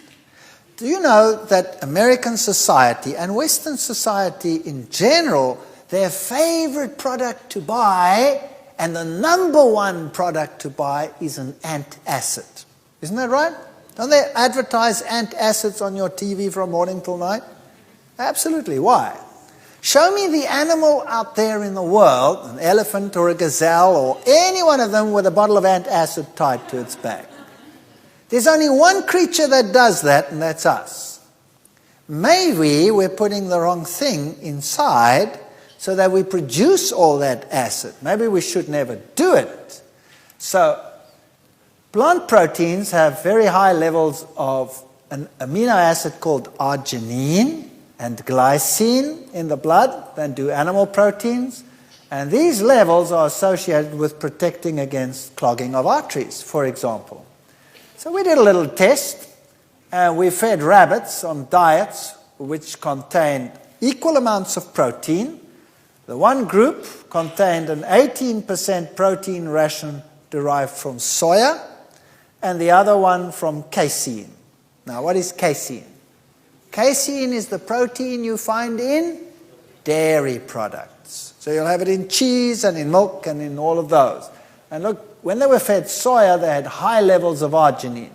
Do you know that American society and Western society in general, their favorite product to buy and the number one product to buy is an antacid? Isn't that right? Don't they advertise antacids on your TV from morning till night? Absolutely. Why? Show me the animal out there in the world, an elephant or a gazelle or any one of them with a bottle of antacid tied to its back. There's only one creature that does that, and that's us. Maybe we're putting the wrong thing inside so that we produce all that acid. Maybe we should never do it. So, plant proteins have very high levels of an amino acid called arginine and glycine in the blood than do animal proteins. And these levels are associated with protecting against clogging of arteries, for example. So we did a little test, and we fed rabbits on diets which contained equal amounts of protein. The one group contained an 18% protein ration derived from soya, and the other one from casein. Now, what is casein? Casein is the protein you find in dairy products. So you'll have it in cheese and in milk and in all of those. And look, when they were fed soya, they had high levels of arginine.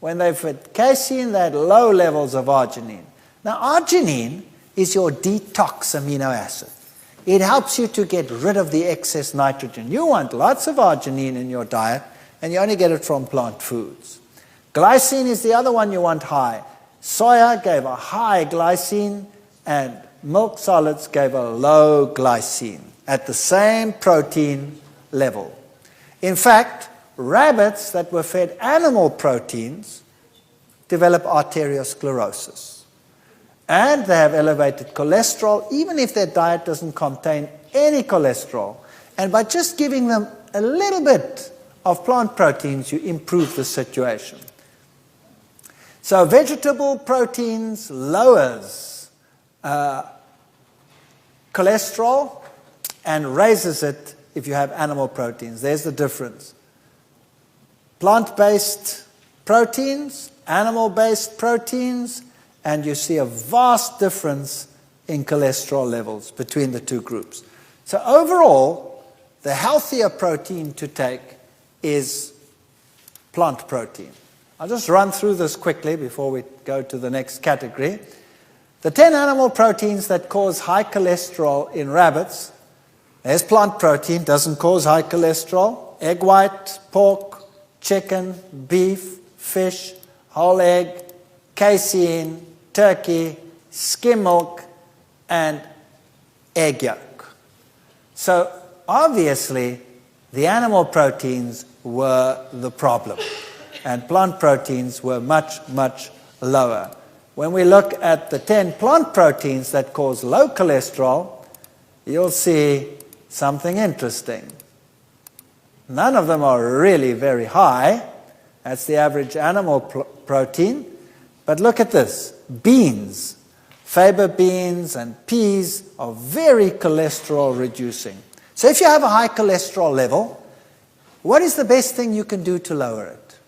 When they fed casein, they had low levels of arginine. Now, arginine is your detox amino acid. It helps you to get rid of the excess nitrogen. You want lots of arginine in your diet, and you only get it from plant foods. Glycine is the other one you want high. Soya gave a high glycine, and milk solids gave a low glycine at the same protein level. In fact, rabbits that were fed animal proteins develop arteriosclerosis. And they have elevated cholesterol, even if their diet doesn't contain any cholesterol. And by just giving them a little bit of plant proteins, you improve the situation. So vegetable proteins lowers cholesterol and raises it if you have animal proteins. There's the difference. Plant-based proteins, animal-based proteins, and you see a vast difference in cholesterol levels between the two groups. So overall, the healthier protein to take is plant protein. I'll just run through this quickly before we go to the next category. The 10 animal proteins that cause high cholesterol in rabbits, there's plant protein, doesn't cause high cholesterol. Egg white, pork, chicken, beef, fish, whole egg, casein, turkey, skim milk, and egg yolk. So obviously, the animal proteins were the problem, and plant proteins were much, much lower. When we look at the 10 plant proteins that cause low cholesterol, you'll see something interesting. None of them are really very high. That's the average animal protein. But look at this. Beans, faba beans and peas are very cholesterol reducing. So if you have a high cholesterol level, what is the best thing you can do to lower it?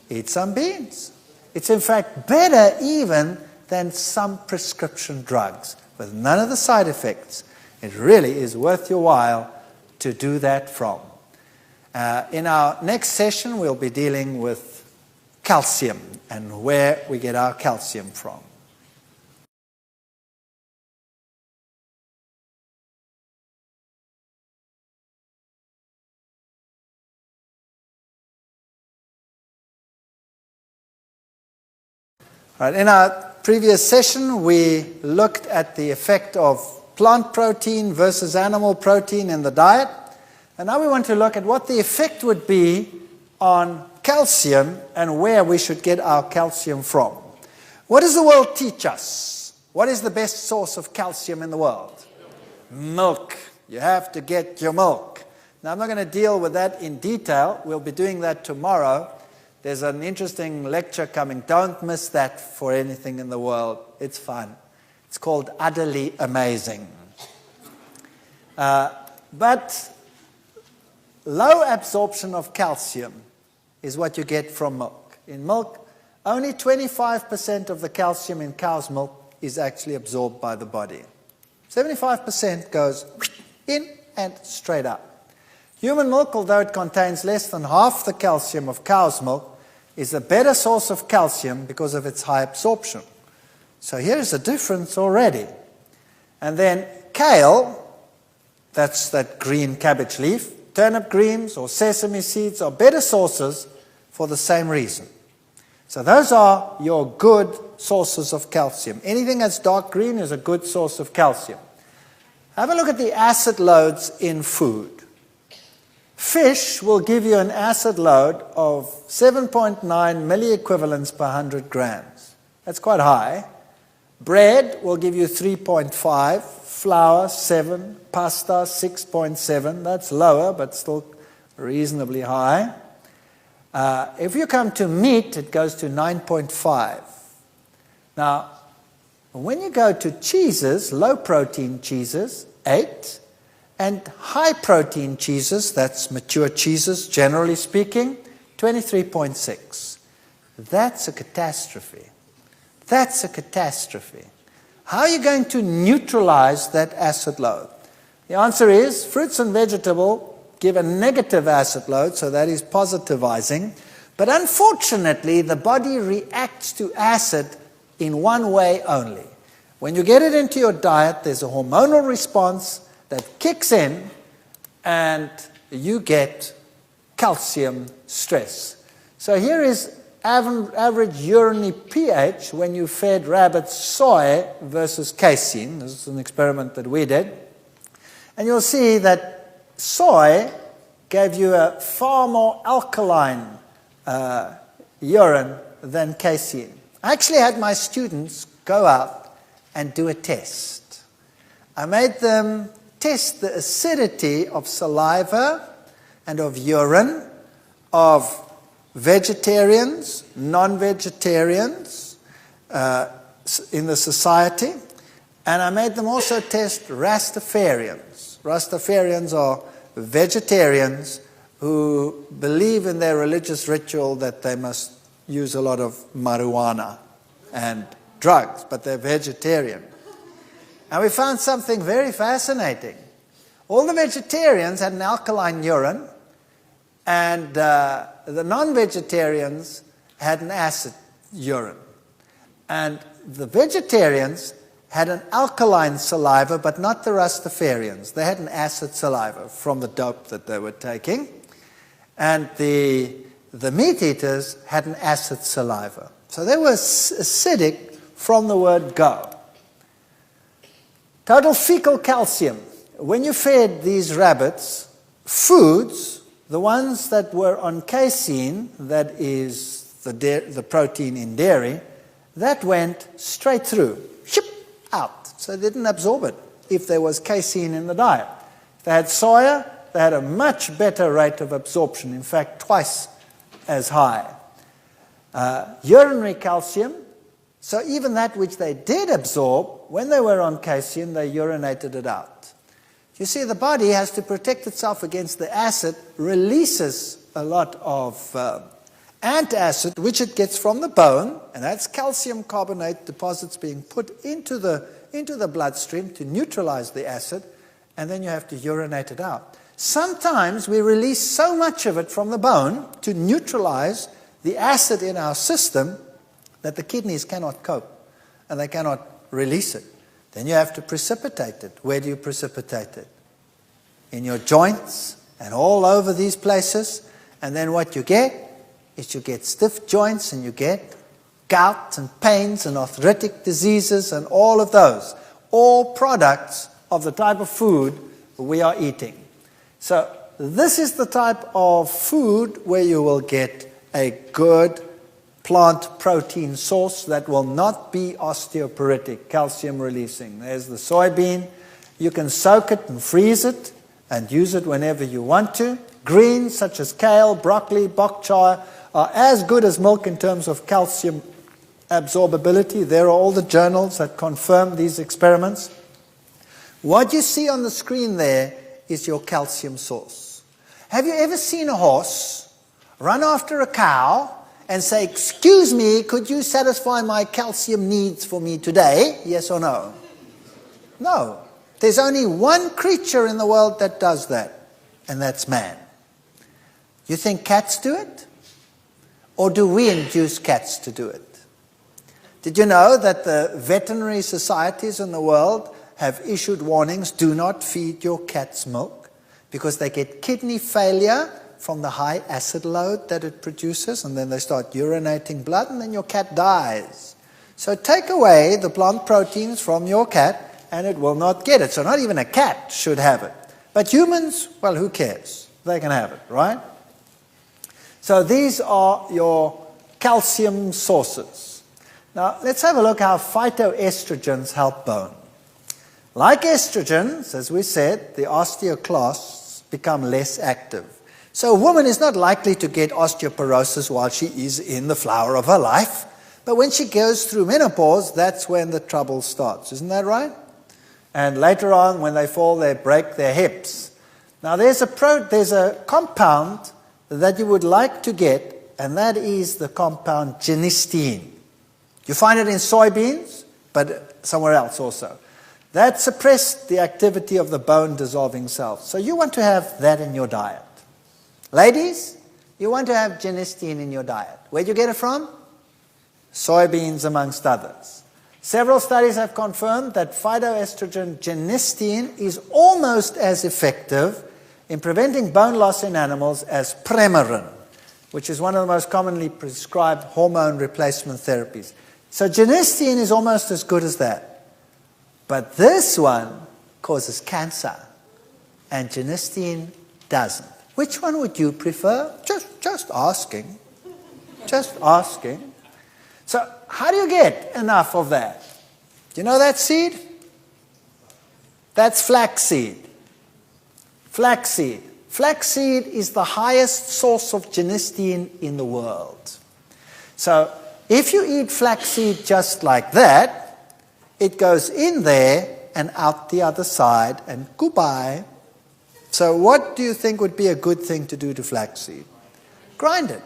Eat some beans. It's in fact better even than some prescription drugs with none of the side effects. It really is worth your while to do that from. In our next session, we'll be dealing with calcium and where we get our calcium from. Right, in our previous session, we looked at the effect of plant protein versus animal protein in the diet. And now we want to look at what the effect would be on calcium and where we should get our calcium from. What does the world teach us? What is the best source of calcium in the world? Milk. You have to get your milk. Now, I'm not going to deal with that in detail. We'll be doing that tomorrow. There's an interesting lecture coming. Don't miss that for anything in the world. It's fun. It's called Utterly Amazing. But low absorption of calcium is what you get from milk. In milk, only 25% of the calcium in cow's milk is actually absorbed by the body. 75% goes in and straight up. Human milk, although it contains less than half the calcium of cow's milk, is a better source of calcium because of its high absorption. So here's a difference already. And then kale, that's that green cabbage leaf, turnip greens or sesame seeds are better sources for the same reason. So those are your good sources of calcium. Anything that's dark green is a good source of calcium. Have a look at the acid loads in food. Fish will give you an acid load of 7.9 milliequivalents per 100 grams. That's quite high. Bread will give you 3.5, flour 7, pasta 6.7. That's lower, but still reasonably high. If you come to meat, it goes to 9.5. Now, when you go to cheeses, low-protein cheeses, 8. And high-protein cheeses, that's mature cheeses, generally speaking, 23.6. That's a catastrophe. That's a catastrophe. How are you going to neutralize that acid load? The answer is fruits and vegetables give a negative acid load, so that is positivizing. But unfortunately, the body reacts to acid in one way only. When you get it into your diet, there's a hormonal response that kicks in and you get calcium stress. So here is average urinary pH when you fed rabbits soy versus casein. This is an experiment that we did. And you'll see that soy gave you a far more alkaline urine than casein. I actually had my students go out and do a test. I made them test the acidity of saliva and of urine of vegetarians, non-vegetarians in the society, and I made them also test Rastafarians. Rastafarians are vegetarians who believe in their religious ritual that they must use a lot of marijuana and drugs, but they're vegetarian. And we found something very fascinating. All the vegetarians had an alkaline urine, and the non-vegetarians had an acid urine. And the vegetarians had an alkaline saliva, but not the Rastafarians. They had an acid saliva from the dope that they were taking. And the meat eaters had an acid saliva. So they were acidic from the word go. Total fecal calcium. When you fed these rabbits foods, the ones that were on casein, that is the protein in dairy, that went straight through, out. So they didn't absorb it if there was casein in the diet. If they had soya, they had a much better rate of absorption, in fact, twice as high. Urinary calcium, so even that which they did absorb, when they were on casein, they urinated it out. You see, the body has to protect itself against the acid, releases a lot of antacid, which it gets from the bone, and that's calcium carbonate deposits being put into the bloodstream to neutralize the acid, and then you have to urinate it out. Sometimes we release so much of it from the bone to neutralize the acid in our system that the kidneys cannot cope, and they cannot release it. Then you have to precipitate it. Where do you precipitate it? In your joints and all over these places. And then what you get is you get stiff joints, and you get gout and pains and arthritic diseases and all of those. All products of the type of food we are eating. So this is the type of food where you will get a good plant protein source that will not be osteoporotic, calcium releasing. There's the soybean. You can soak it and freeze it and use it whenever you want to. Greens such as kale, broccoli, bok choy are as good as milk in terms of calcium absorbability. There are all the journals that confirm these experiments. What you see on the screen there is your calcium source. Have you ever seen a horse run after a cow and say, "Excuse me, could you satisfy my calcium needs for me today?" Yes or no? No. There's only one creature in the world that does that, and that's man. You think cats do it? Or do we induce cats to do it? Did you know that the veterinary societies in the world have issued warnings, do not feed your cats milk, because they get kidney failure from the high acid load that it produces, and then they start urinating blood, and then your cat dies. So take away the plant proteins from your cat, and it will not get it. So not even a cat should have it. But humans, well, who cares? They can have it, right? So these are your calcium sources. Now, let's have a look how phytoestrogens help bone. Like estrogens, as we said, the osteoclasts become less active. So a woman is not likely to get osteoporosis while she is in the flower of her life. But when she goes through menopause, that's when the trouble starts. Isn't that right? And later on, when they fall, they break their hips. Now, there's a compound that you would like to get, and that is the compound genistein. You find it in soybeans, but somewhere else also. That suppressed the activity of the bone-dissolving cells. So you want to have that in your diet. Ladies, you want to have genistein in your diet. Where do you get it from? Soybeans, amongst others. Several studies have confirmed that phytoestrogen genistein is almost as effective in preventing bone loss in animals as Premarin, which is one of the most commonly prescribed hormone replacement therapies. So genistein is almost as good as that. But this one causes cancer, and genistein doesn't. Which one would you prefer? Just asking. Just asking. So how do you get enough of that? Do you know that seed? That's flaxseed. Flaxseed. Flaxseed is the highest source of genistein in the world. So if you eat flaxseed just like that, it goes in there and out the other side, and goodbye. So what do you think would be a good thing to do to flaxseed? Grind it.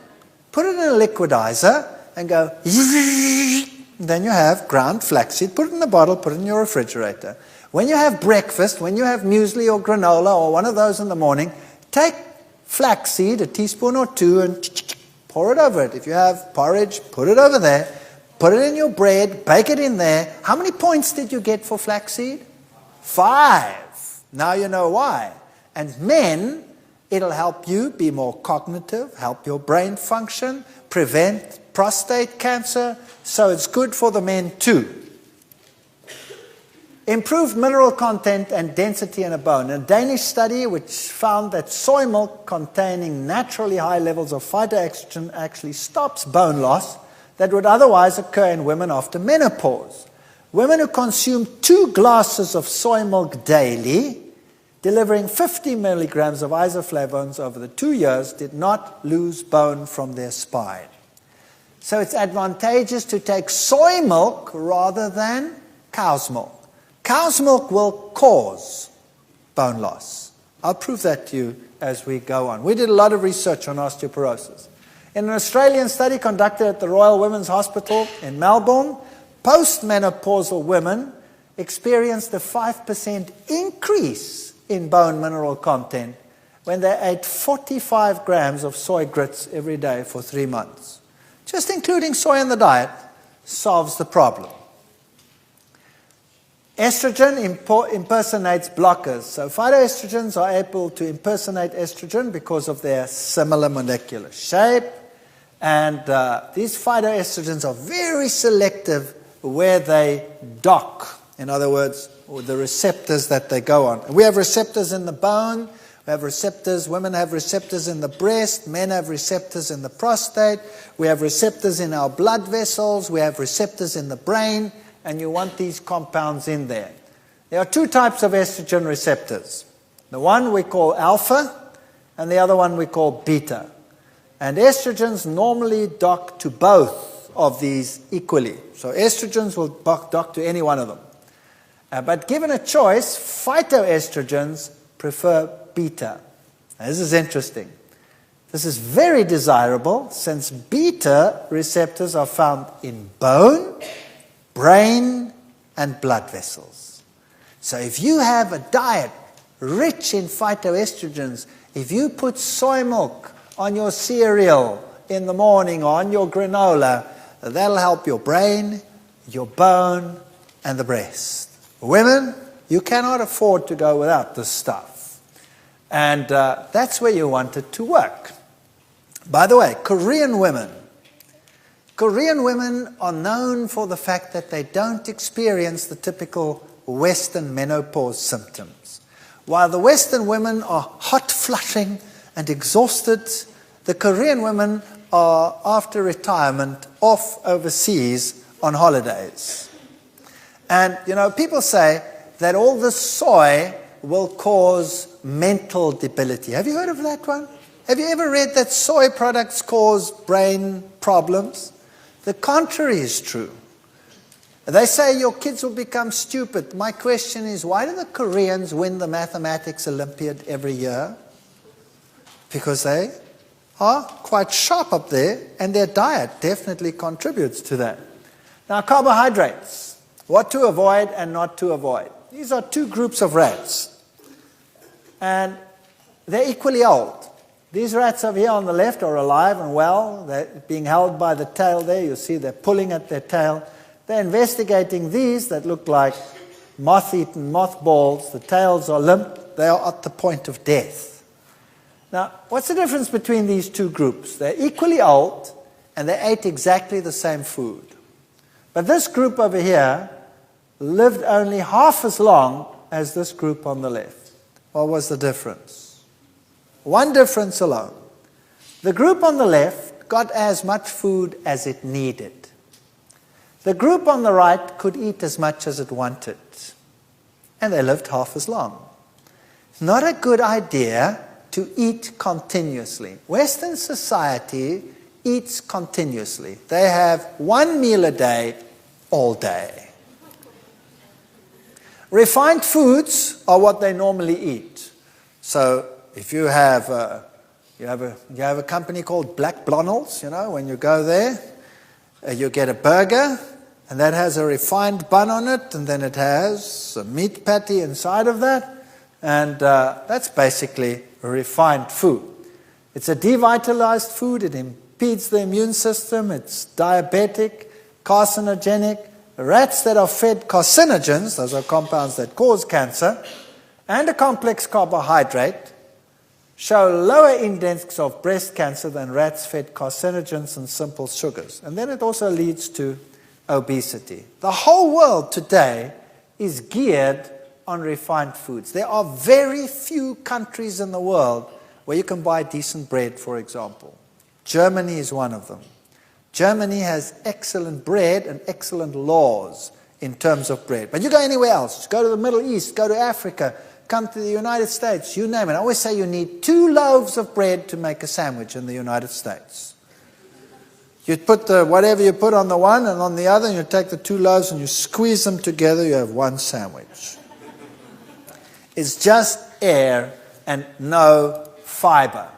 Put it in a liquidizer and go, then you have ground flaxseed. Put it in a bottle, put it in your refrigerator. When you have breakfast, when you have muesli or granola or one of those in the morning, take flaxseed, a teaspoon or two, and pour it over it. If you have porridge, put it over there. Put it in your bread, bake it in there. How many points did you get for flaxseed? 5. Now you know why. And men, it'll help you be more cognitive, help your brain function, prevent prostate cancer. So it's good for the men too. Improved mineral content and density in a bone. A Danish study which found that soy milk containing naturally high levels of phytoestrogen actually stops bone loss that would otherwise occur in women after menopause. Women who consume 2 glasses of soy milk daily, delivering 50 milligrams of isoflavones over the 2 years, did not lose bone from their spine. So it's advantageous to take soy milk rather than cow's milk. Cow's milk will cause bone loss. I'll prove that to you as we go on. We did a lot of research on osteoporosis. In an Australian study conducted at the Royal Women's Hospital in Melbourne, postmenopausal women experienced a 5% increase in bone mineral content when they ate 45 grams of soy grits every day for 3 months. Just including soy in the diet solves the problem. Estrogen impersonates blockers. So phytoestrogens are able to impersonate estrogen because of their similar molecular shape. And these phytoestrogens are very selective where they dock. In other words, the receptors that they go on. And we have receptors in the bone. We have receptors, women have receptors in the breast, men have receptors in the prostate, we have receptors in our blood vessels, we have receptors in the brain, and you want these compounds in there. There are 2 types of estrogen receptors. The one we call alpha, and the other one we call beta. And estrogens normally dock to both of these equally. So estrogens will dock to any one of them. But given a choice, phytoestrogens prefer beta. Now, this is interesting. This is very desirable since beta receptors are found in bone, brain, and blood vessels. So if you have a diet rich in phytoestrogens, if you put soy milk on your cereal in the morning or on your granola, that'll help your brain, your bone, and the breast. Women, you cannot afford to go without this stuff. And that's where you want it to work. By the way, Korean women are known for the fact that they don't experience the typical Western menopause symptoms. While the Western women are hot flushing and exhausted, the Korean women are, after retirement, off overseas on holidays. And, people say that all this soy will cause mental debility. Have you heard of that one? Have you ever read that soy products cause brain problems? The contrary is true. They say your kids will become stupid. My question is, why do the Koreans win the mathematics Olympiad every year? Because they are quite sharp up there, and their diet definitely contributes to that. Now, carbohydrates. What to avoid and not to avoid. These are 2 groups of rats. And they're equally old. These rats over here on the left are alive and well. They're being held by the tail there. You see they're pulling at their tail. They're investigating these that look like moth-eaten mothballs. The tails are limp. They are at the point of death. Now, what's the difference between these 2 groups? They're equally old and they ate exactly the same food. But this group over here lived only half as long as this group on the left. What was the difference? One difference alone. The group on the left got as much food as it needed. The group on the right could eat as much as it wanted. And they lived half as long. Not a good idea to eat continuously. Western society eats continuously. They have 1 meal a day, all day. Refined foods are what they normally eat. So if you have a company called Black Blondel's, when you go there, you get a burger, and that has a refined bun on it, and then it has a meat patty inside of that, and that's basically refined food. It's a devitalized food. It impedes the immune system. It's diabetic, carcinogenic. Rats that are fed carcinogens, those are compounds that cause cancer, and a complex carbohydrate, show lower index of breast cancer than rats fed carcinogens and simple sugars. And then it also leads to obesity. The whole world today is geared on refined foods. There are very few countries in the world where you can buy decent bread, for example. Germany is one of them. Germany has excellent bread and excellent laws in terms of bread. But you go anywhere else, go to the Middle East, go to Africa, come to the United States, you name it. I always say you need 2 loaves of bread to make a sandwich in the United States. You put whatever you put on the one and on the other, and you take the 2 loaves and you squeeze them together, you have 1 sandwich. It's just air and no fiber.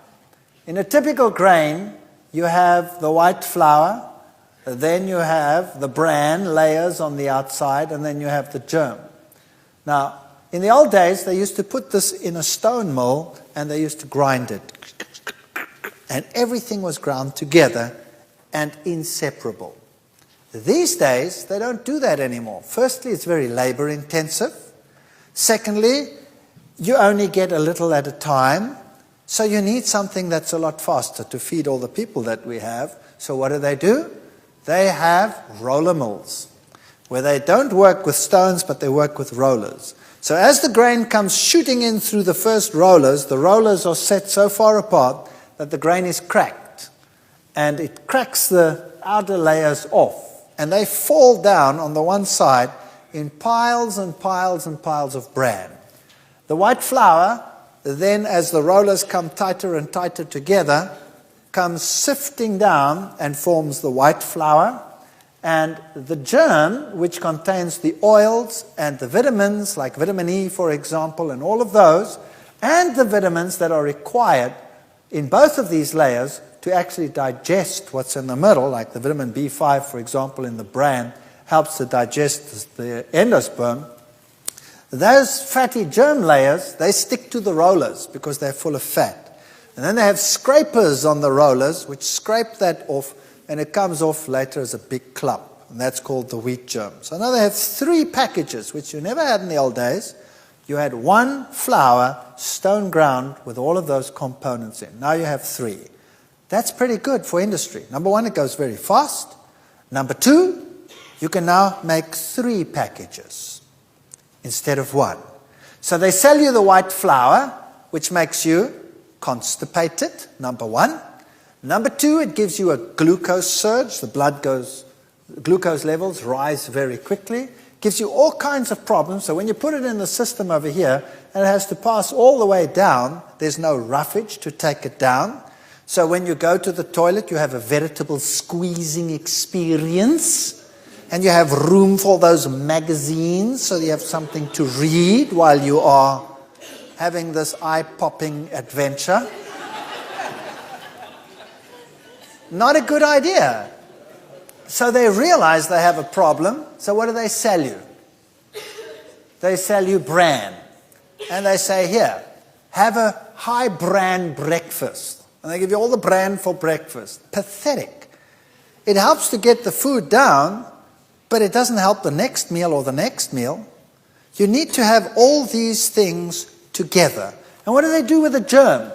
In a typical grain, you have the white flour, then you have the bran layers on the outside, and then you have the germ. Now, in the old days, they used to put this in a stone mill, and they used to grind it. And everything was ground together and inseparable. These days, they don't do that anymore. Firstly, it's very labor intensive. Secondly, you only get a little at a time, so you need something that's a lot faster to feed all the people that we have. So what do? They have roller mills, where they don't work with stones, but they work with rollers. So as the grain comes shooting in through the first rollers, the rollers are set so far apart that the grain is cracked. And it cracks the outer layers off. And they fall down on the one side in piles and piles and piles of bran. The white flour, then as the rollers come tighter and tighter together, comes sifting down and forms the white flour. And the germ, which contains the oils and the vitamins, like vitamin E, for example, and all of those, and the vitamins that are required in both of these layers to actually digest what's in the middle, like the vitamin B5, for example, in the bran, helps to digest the endosperm. Those fatty germ layers, they stick to the rollers because they're full of fat. And then they have scrapers on the rollers, which scrape that off, and it comes off later as a big clump. And that's called the wheat germ. So now they have 3 packages, which you never had in the old days. You had 1 flour, stone ground, with all of those components in. Now you have 3. That's pretty good for industry. Number 1, it goes very fast. Number 2, you can now make 3 packages instead of 1. So they sell you the white flour, which makes you constipated, number 1. Number 2, it gives you a glucose surge. The glucose levels rise very quickly. Gives you all kinds of problems. So when you put it in the system over here, and it has to pass all the way down, there's no roughage to take it down. So when you go to the toilet, you have a veritable squeezing experience. And you have room for those magazines, so you have something to read while you are having this eye-popping adventure. Not a good idea. So they realize they have a problem. So what do they sell you? They sell you bran. And they say, here, have a high bran breakfast. And they give you all the bran for breakfast. Pathetic. It helps to get the food down, but it doesn't help the next meal or the next meal. You need to have all these things together. And what do they do with the germ?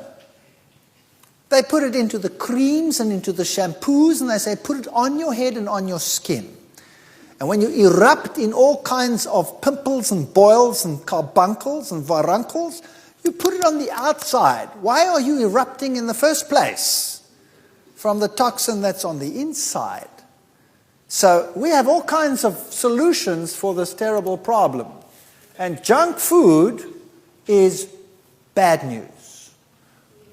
They put it into the creams and into the shampoos, and they say, put it on your head and on your skin. And when you erupt in all kinds of pimples and boils and carbuncles and varuncles, you put it on the outside. Why are you erupting in the first place? From the toxin that's on the inside. So we have all kinds of solutions for this terrible problem. And junk food is bad news.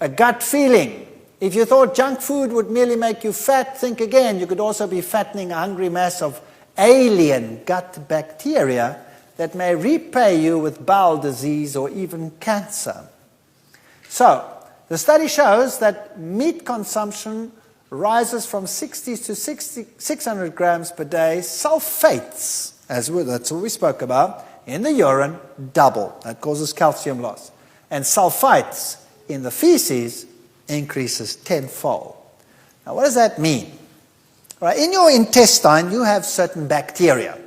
A gut feeling. If you thought junk food would merely make you fat, think again. You could also be fattening a hungry mass of alien gut bacteria that may repay you with bowel disease or even cancer. So, the study shows that meat consumption rises from 60 to 600 grams per day. Sulfates, that's what we spoke about, in the urine, double. That causes calcium loss. And sulfites in the feces increases tenfold. Now, what does that mean? Right, in your intestine, you have certain bacteria.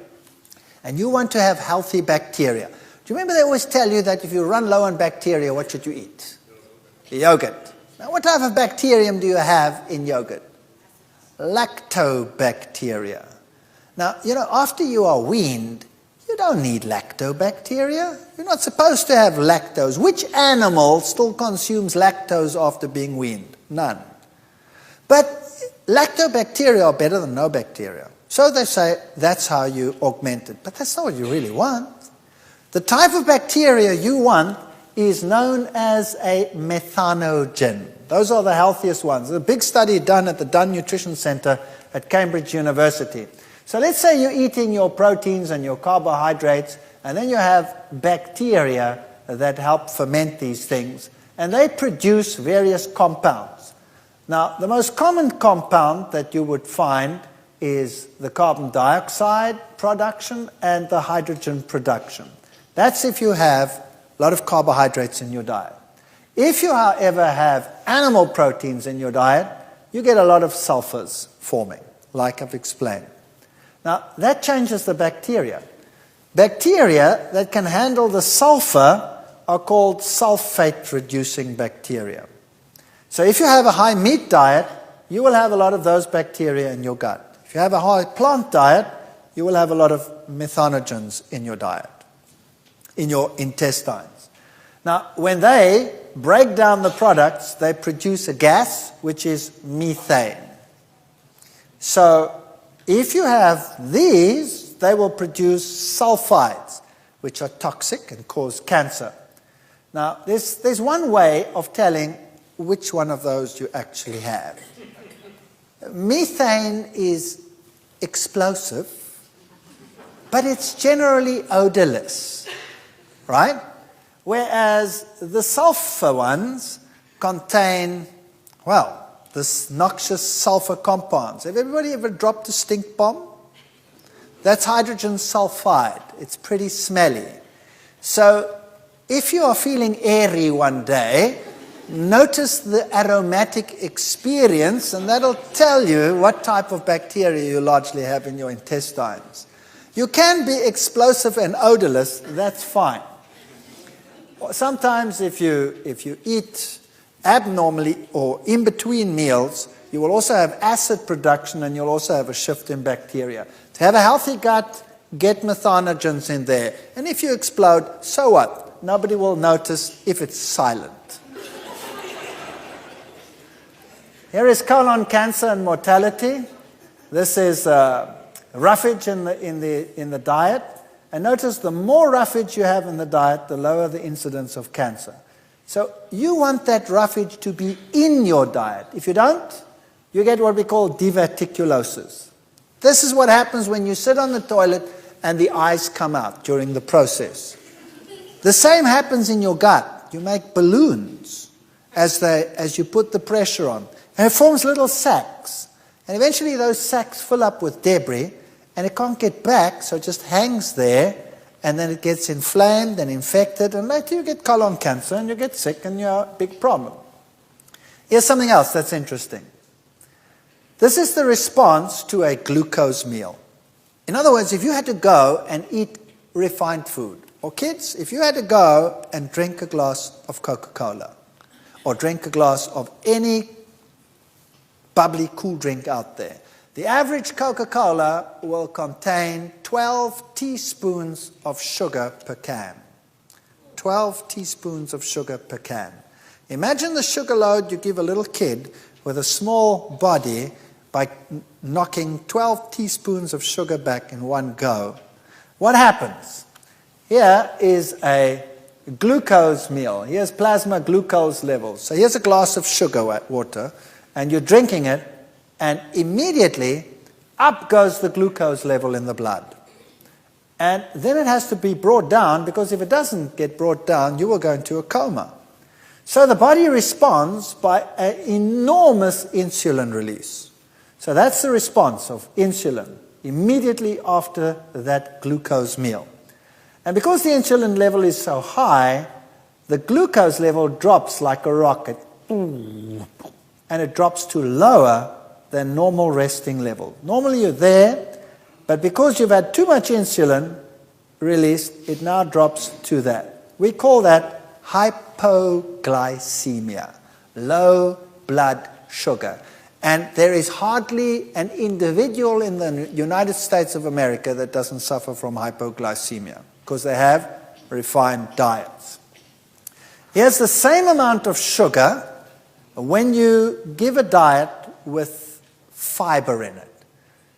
And you want to have healthy bacteria. Do you remember they always tell you that if you run low on bacteria, what should you eat? Yogurt. Now, what type of bacterium do you have in yogurt? Lactobacteria. Now, after you are weaned, you don't need lactobacteria. You're not supposed to have lactose. Which animal still consumes lactose after being weaned? None. But lactobacteria are better than no bacteria. So they say that's how you augment it. But that's not what you really want. The type of bacteria you want is known as a methanogen. Those are the healthiest ones. There's a big study done at the Dunn Nutrition Center at Cambridge University. So let's say you're eating your proteins and your carbohydrates, and then you have bacteria that help ferment these things, and they produce various compounds. Now, the most common compound that you would find is the carbon dioxide production and the hydrogen production. That's if you have a lot of carbohydrates in your diet. If you, however, have animal proteins in your diet, you get a lot of sulfurs forming, like I've explained. Now, that changes the bacteria. Bacteria that can handle the sulfur are called sulfate-reducing bacteria. So if you have a high meat diet, you will have a lot of those bacteria in your gut. If you have a high plant diet, you will have a lot of methanogens in your diet, in your intestines. Now, when they break down the products, they produce a gas, which is methane. So, if you have these, they will produce sulfides, which are toxic and cause cancer. Now, there's one way of telling which one of those you actually have. Methane is explosive, but it's generally odorless, right? Whereas the sulfur ones contain, well, this noxious sulfur compounds. Have everybody ever dropped a stink bomb? That's hydrogen sulfide. It's pretty smelly. So if you are feeling airy one day, notice the aromatic experience, and that'll tell you what type of bacteria you largely have in your intestines. You can be explosive and odorless, that's fine. Sometimes if you eat abnormally or in between meals, you will also have acid production and you'll also have a shift in bacteria. To have a healthy gut, get methanogens in there. And if you explode, so what? Nobody will notice if it's silent. Here is colon cancer and mortality. This is roughage in the diet. And notice the more roughage you have in the diet, the lower the incidence of cancer. So you want that roughage to be in your diet. If you don't, you get what we call diverticulosis. This is what happens when you sit on the toilet and the eyes come out during the process. The same happens in your gut. You make balloons as you put the pressure on. And it forms little sacs. And eventually those sacs fill up with debris, and it can't get back, so it just hangs there, and then it gets inflamed and infected, and later you get colon cancer, and you get sick, and you're a big problem. Here's something else that's interesting. This is the response to a glucose meal. In other words, if you had to go and eat refined food, or kids, if you had to go and drink a glass of Coca-Cola, or drink a glass of any bubbly cool drink out there, the average Coca-Cola will contain 12 teaspoons of sugar per can. 12 teaspoons of sugar per can. Imagine the sugar load you give a little kid with a small body by knocking 12 teaspoons of sugar back in one go. What happens? Here is a glucose meal. Here's plasma glucose levels. So here's a glass of sugar water, and you're drinking it, and immediately up goes the glucose level in the blood. And then it has to be brought down, because if it doesn't get brought down, you will go into a coma. So the body responds by an enormous insulin release. So that's the response of insulin immediately after that glucose meal. And because the insulin level is so high, the glucose level drops like a rocket. And it drops to lower than normal resting level. Normally you're there, but because you've had too much insulin released, it now drops to that. We call that hypoglycemia, low blood sugar. And there is hardly an individual in the United States of America that doesn't suffer from hypoglycemia, because they have refined diets. Here's the same amount of sugar when you give a diet with fiber in it.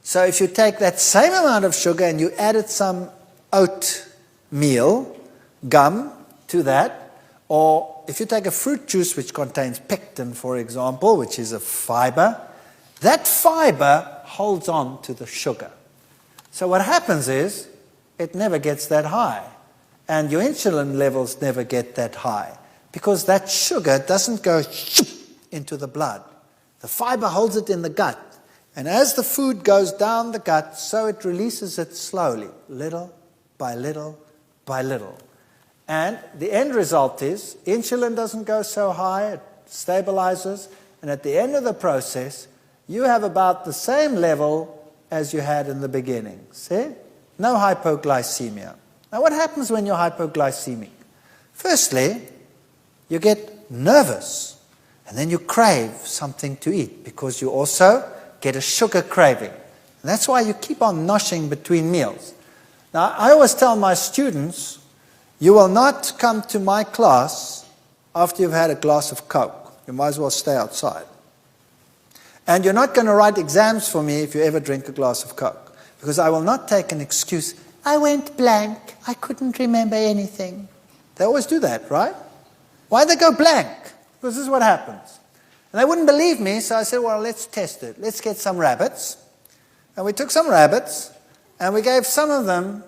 So if you take that same amount of sugar and you added some oatmeal gum to that, or if you take a fruit juice which contains pectin, for example, which is a fiber, that fiber holds on to the sugar. So what happens is, it never gets that high, and your insulin levels never get that high, because that sugar doesn't go into the blood. The fiber holds it in the gut. And as the food goes down the gut, so it releases it slowly, little by little by little. And the end result is insulin doesn't go so high, it stabilizes, and at the end of the process, you have about the same level as you had in the beginning. See? No hypoglycemia. Now what happens when you're hypoglycemic? Firstly, you get nervous, and then you crave something to eat because you also get a sugar craving. And that's why you keep on noshing between meals. Now, I always tell my students, you will not come to my class after you've had a glass of Coke. You might as well stay outside. And you're not going to write exams for me if you ever drink a glass of Coke, because I will not take an excuse. I went blank. I couldn't remember anything. They always do that, right? Why they go blank? Because this is what happens. And they wouldn't believe me, so I said, well, let's test it. Let's get some rabbits. And we took some rabbits, and we gave some of them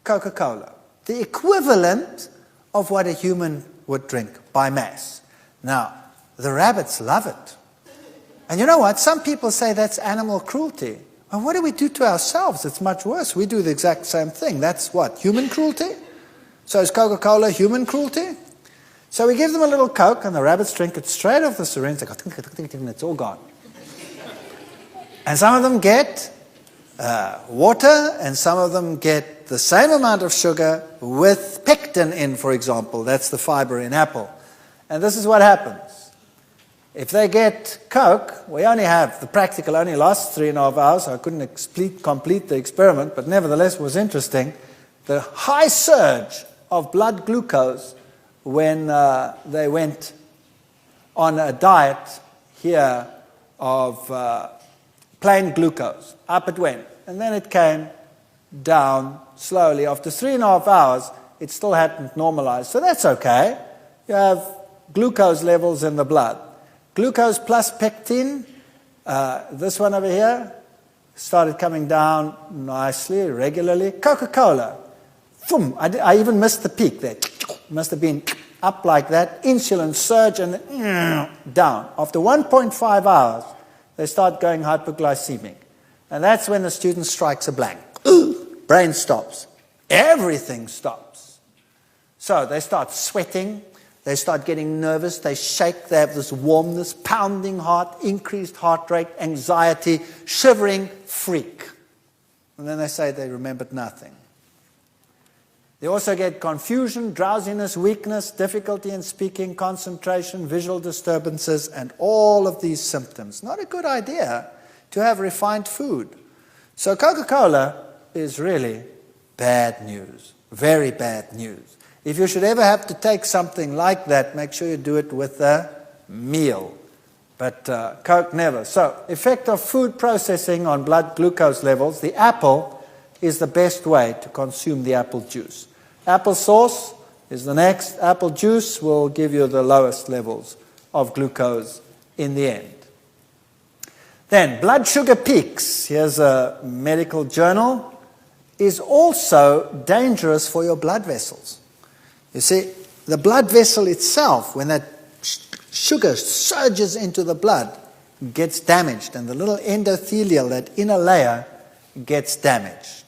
Coca-Cola, the equivalent of what a human would drink by mass. Now, the rabbits love it. And you know what? Some people say that's animal cruelty. Well, what do we do to ourselves? It's much worse. We do the exact same thing. That's what? Human cruelty? So is Coca-Cola human cruelty? So we give them a little Coke, and the rabbits drink it straight off the syringe. They go, and it's all gone. And some of them get water, and some of them get the same amount of sugar with pectin in, for example. That's the fiber in apple. And this is what happens. If they get Coke, the practical only lasts 3.5 hours, so I couldn't complete the experiment, but nevertheless it was interesting. The high surge of blood glucose when they went on a diet here of plain glucose. Up it went. And then it came down slowly. After 3.5 hours, it still hadn't normalized. So that's okay. You have glucose levels in the blood. Glucose plus pectin, this one over here, started coming down nicely, regularly. Coca-Cola, boom, I even missed the peak there. Must have been up like that. Insulin surge and then down. After 1.5 hours, they start going hypoglycemic. And that's when the student strikes a blank. Brain stops. Everything stops. So they start sweating. They start getting nervous. They shake. They have this warmness, pounding heart, increased heart rate, anxiety, shivering, freak. And then they say they remembered nothing. They also get confusion, drowsiness, weakness, difficulty in speaking, concentration, visual disturbances, and all of these symptoms. Not a good idea to have refined food. So Coca-Cola is really bad news, very bad news. If you should ever have to take something like that, make sure you do it with a meal. But Coke never. So, effect of food processing on blood glucose levels, the apple is the best way to consume the apple juice. Apple sauce is the next. Apple juice will give you the lowest levels of glucose in the end. Then, blood sugar peaks, here's a medical journal, is also dangerous for your blood vessels. You see, the blood vessel itself, when that sugar surges into the blood, gets damaged, and the little endothelial, that inner layer, gets damaged.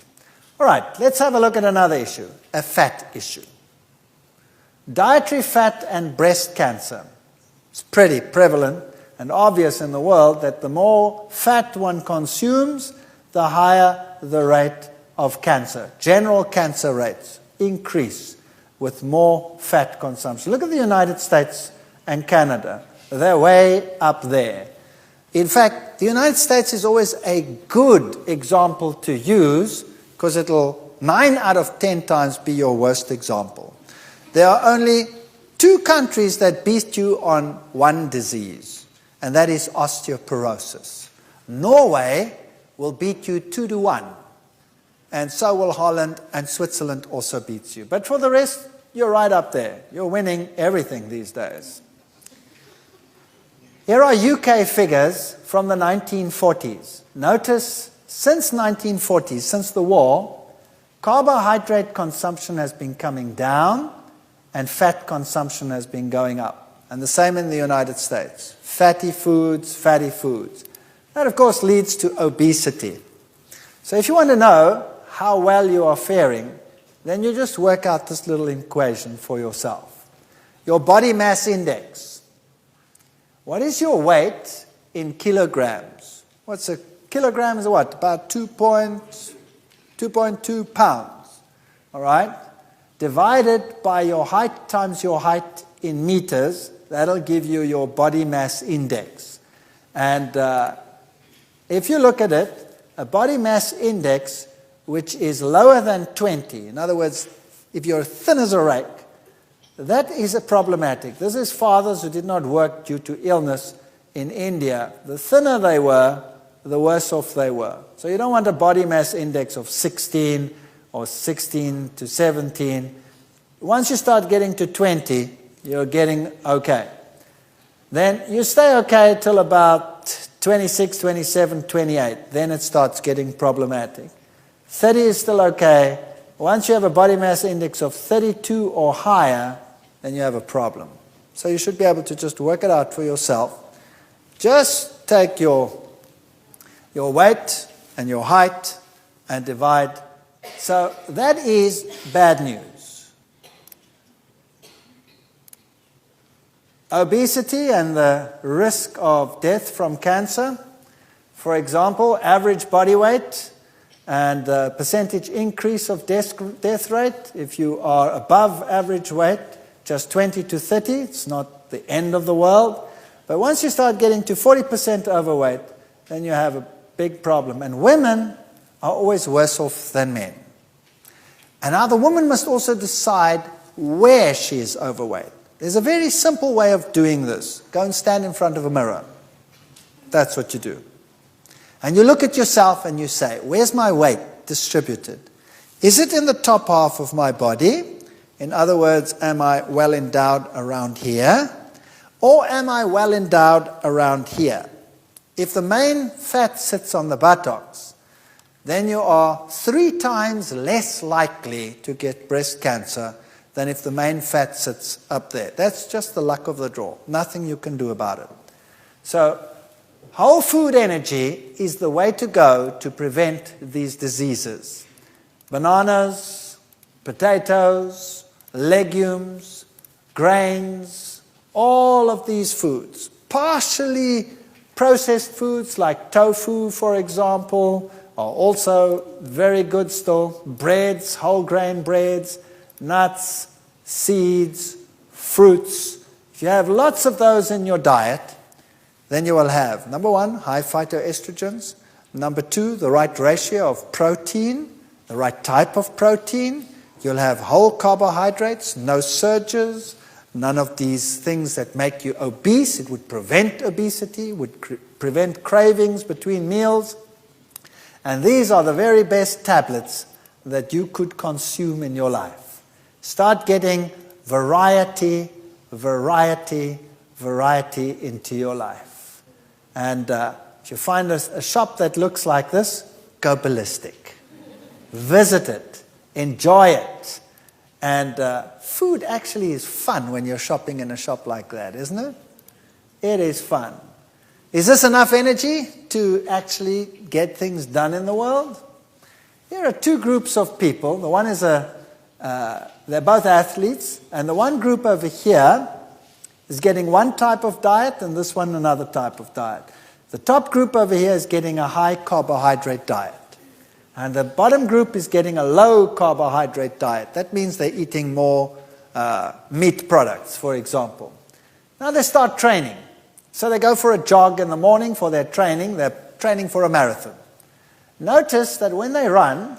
All right, let's have a look at another issue, a fat issue. Dietary fat and breast cancer. It's pretty prevalent and obvious in the world that the more fat one consumes, the higher the rate of cancer. General cancer rates increase with more fat consumption. Look at the United States and Canada. They're way up there. In fact, the United States is always a good example to use because it'll 9 out of 10 times be your worst example. There are only 2 countries that beat you on one disease, and that is osteoporosis. Norway will beat you 2-1, and so will Holland, and Switzerland also beats you. But for the rest, you're right up there. You're winning everything these days. Here are UK figures from the 1940s. Notice, since 1940s, since the war, carbohydrate consumption has been coming down and fat consumption has been going up. And the same in the United States. Fatty foods, fatty foods. That, of course, leads to obesity. So if you want to know how well you are faring, then you just work out this little equation for yourself. Your body mass index. What is your weight in kilograms? What's a kilogram is what? About 2.2 pounds. All right? Divided by your height times your height in meters, that'll give you your body mass index. And if you look at it, a body mass index which is lower than 20, in other words, if you're thin as a rake, that is problematic. This is fathers who did not work due to illness in India. The thinner they were, the worse off they were. So you don't want a body mass index of 16 or 16 to 17. Once you start getting to 20, you're getting okay. Then you stay okay till about 26, 27, 28. Then it starts getting problematic. 30 is still okay. Once you have a body mass index of 32 or higher, then you have a problem. So you should be able to just work it out for yourself. Just take your weight and your height and divide. So that is bad news. Obesity and the risk of death from cancer. For example, average body weight and the percentage increase of death rate. If you are above average weight, just 20 to 30, it's not the end of the world. But once you start getting to 40% overweight, then you have a big problem. And women are always worse off than men. And now the woman must also decide where she is overweight. There's a very simple way of doing this. Go and stand in front of a mirror. That's what you do. And you look at yourself and you say, where's my weight distributed? Is it in the top half of my body? In other words, am I well endowed around here? Or am I well endowed around here? If the main fat sits on the buttocks, then you are 3 times less likely to get breast cancer than if the main fat sits up there. That's just the luck of the draw. Nothing you can do about it. So, whole food energy is the way to go to prevent these diseases. Bananas, potatoes, legumes, grains, all of these foods. Partially processed foods like tofu, for example, are also very good still. Breads, whole grain breads, nuts, seeds, fruits. If you have lots of those in your diet, then you will have, number 1, high phytoestrogens. Number 2, the right ratio of protein, the right type of protein. You'll have whole carbohydrates, no surges, none of these things that make you obese. It would prevent obesity, would prevent cravings between meals. And these are the very best tablets that you could consume in your life. Start getting variety, variety, variety into your life. And if you find a shop that looks like this, go ballistic. Visit it. Enjoy it. And food actually is fun when you're shopping in a shop like that, isn't it? It is fun. Is this enough energy to actually get things done in the world? Here are 2 groups of people. The one is they're both athletes. And the one group over here is getting one type of diet and this one another type of diet. The top group over here is getting a high carbohydrate diet. And the bottom group is getting a low carbohydrate diet. That means they're eating more meat products, for example. Now they start training. So they go for a jog in the morning for their training. They're training for a marathon. Notice that when they run,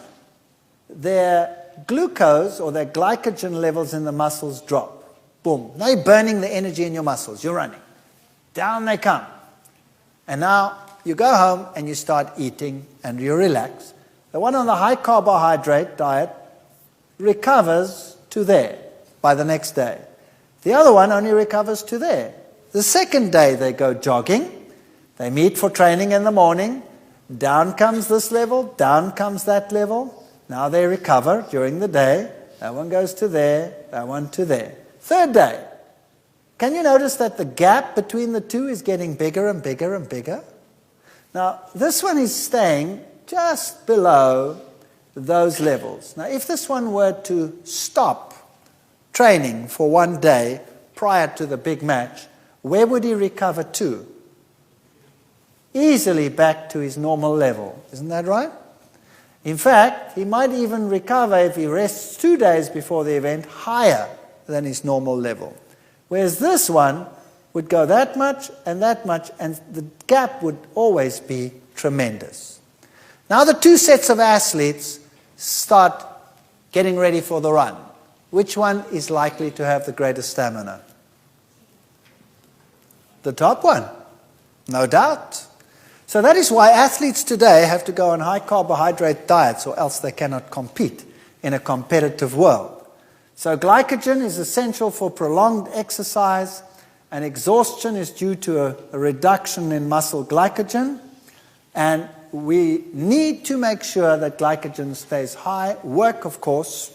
their glucose or their glycogen levels in the muscles drop. Boom. Now you're burning the energy in your muscles. You're running. Down they come. And now you go home and you start eating and you relax. The one on the high carbohydrate diet recovers to there by the next day. The other one only recovers to there. The second day they go jogging. They meet for training in the morning. Down comes this level, down comes that level. Now they recover during the day. That one goes to there, that one to there. Third day, Can you notice that the gap between the two is getting bigger and bigger and bigger? Now, this one is staying just below those levels. Now, if this one were to stop training for one day prior to the big match, where would he recover to? Easily back to his normal level. Isn't that right? In fact, he might even recover, if he rests 2 days before the event, higher than his normal level. Whereas this one would go that much, and the gap would always be tremendous. Now the two sets of athletes start getting ready for the run. Which one is likely to have the greatest stamina? The top one, no doubt. So that is why athletes today have to go on high carbohydrate diets, or else they cannot compete in a competitive world. So glycogen is essential for prolonged exercise, and exhaustion is due to a reduction in muscle glycogen. And we need to make sure that glycogen stays high. Work, of course,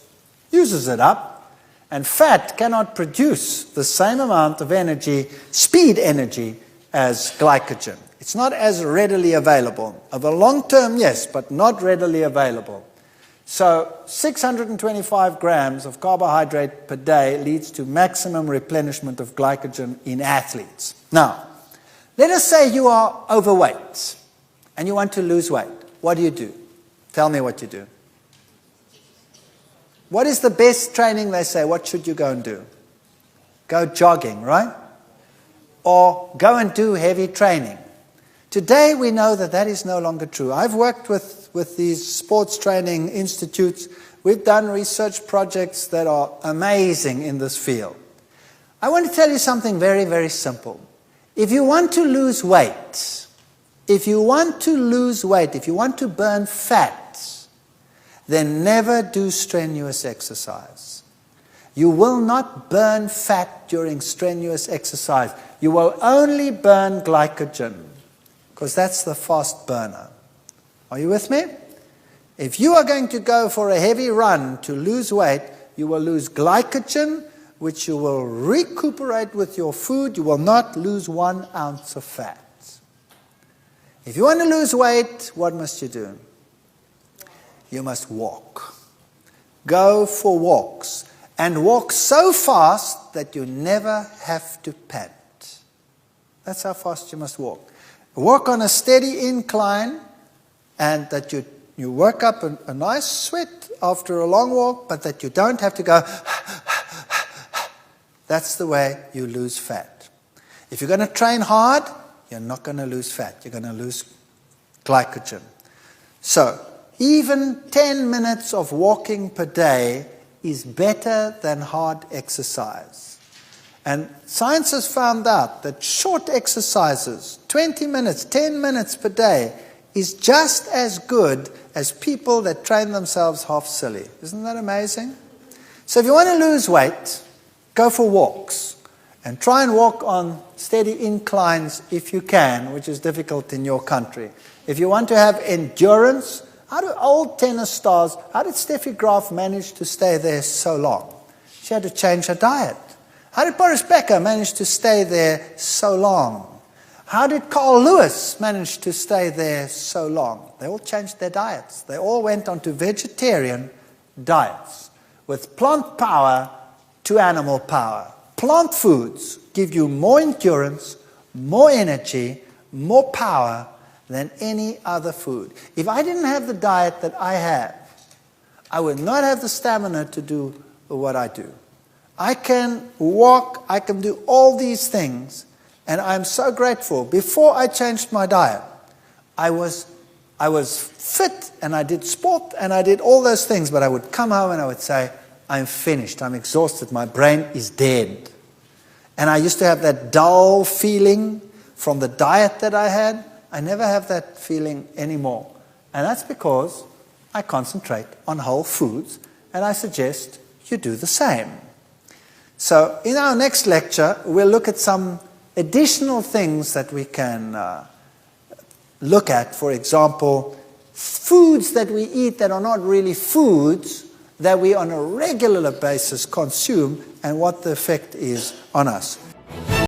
uses it up. And fat cannot produce the same amount of energy, speed energy, as glycogen. It's not as readily available. Over long term, yes, but not readily available. So 625 grams of carbohydrate per day leads to maximum replenishment of glycogen in athletes. Now, let us say you are overweight and you want to lose weight. What do? Tell me what you do. What is the best training, they say? What should you go and do? Go jogging, right? Or go and do heavy training. Today we know that that is no longer true. I've worked with these sports training institutes. We've done research projects that are amazing in this field. I want to tell you something very, very simple. If you want to lose weight, if you want to burn fat, then never do strenuous exercise. You will not burn fat during strenuous exercise. You will only burn glycogen, because that's the fast burner. Are you with me? If you are going to go for a heavy run to lose weight, you will lose glycogen, which you will recuperate with your food. You will not lose 1 ounce of fat. If you want to lose weight, what must you do? You must walk. Go for walks. And walk so fast that you never have to pant. That's how fast you must walk. Walk on a steady incline, and that you work up a nice sweat after a long walk, but that you don't have to go. That's the way you lose fat. If you're going to train hard, you're not going to lose fat. You're going to lose glycogen. So, even 10 minutes of walking per day is better than hard exercise. And science has found out that short exercises, 20 minutes, 10 minutes per day, is just as good as people that train themselves half silly. Isn't that amazing? So if you want to lose weight, go for walks. And try and walk on steady inclines if you can, which is difficult in your country. If you want to have endurance, how do old tennis stars, how did Steffi Graf manage to stay there so long? She had to change her diet. How did Boris Becker manage to stay there so long? How did Carl Lewis manage to stay there so long? They all changed their diets. They all went on to vegetarian diets with plant power to animal power. Plant foods give you more endurance, more energy, more power than any other food. If I didn't have the diet that I have, I would not have the stamina to do what I do. I can walk, I can do all these things, and I'm so grateful. Before I changed my diet, I was fit, and I did sport, and I did all those things, but I would come home and I would say, I'm finished, I'm exhausted, my brain is dead. And I used to have that dull feeling from the diet that I had. I never have that feeling anymore. And that's because I concentrate on whole foods, and I suggest you do the same. So in our next lecture, we'll look at some additional things that we can look at. For example, foods that we eat that are not really foods, that we on a regular basis consume, and what the effect is on us.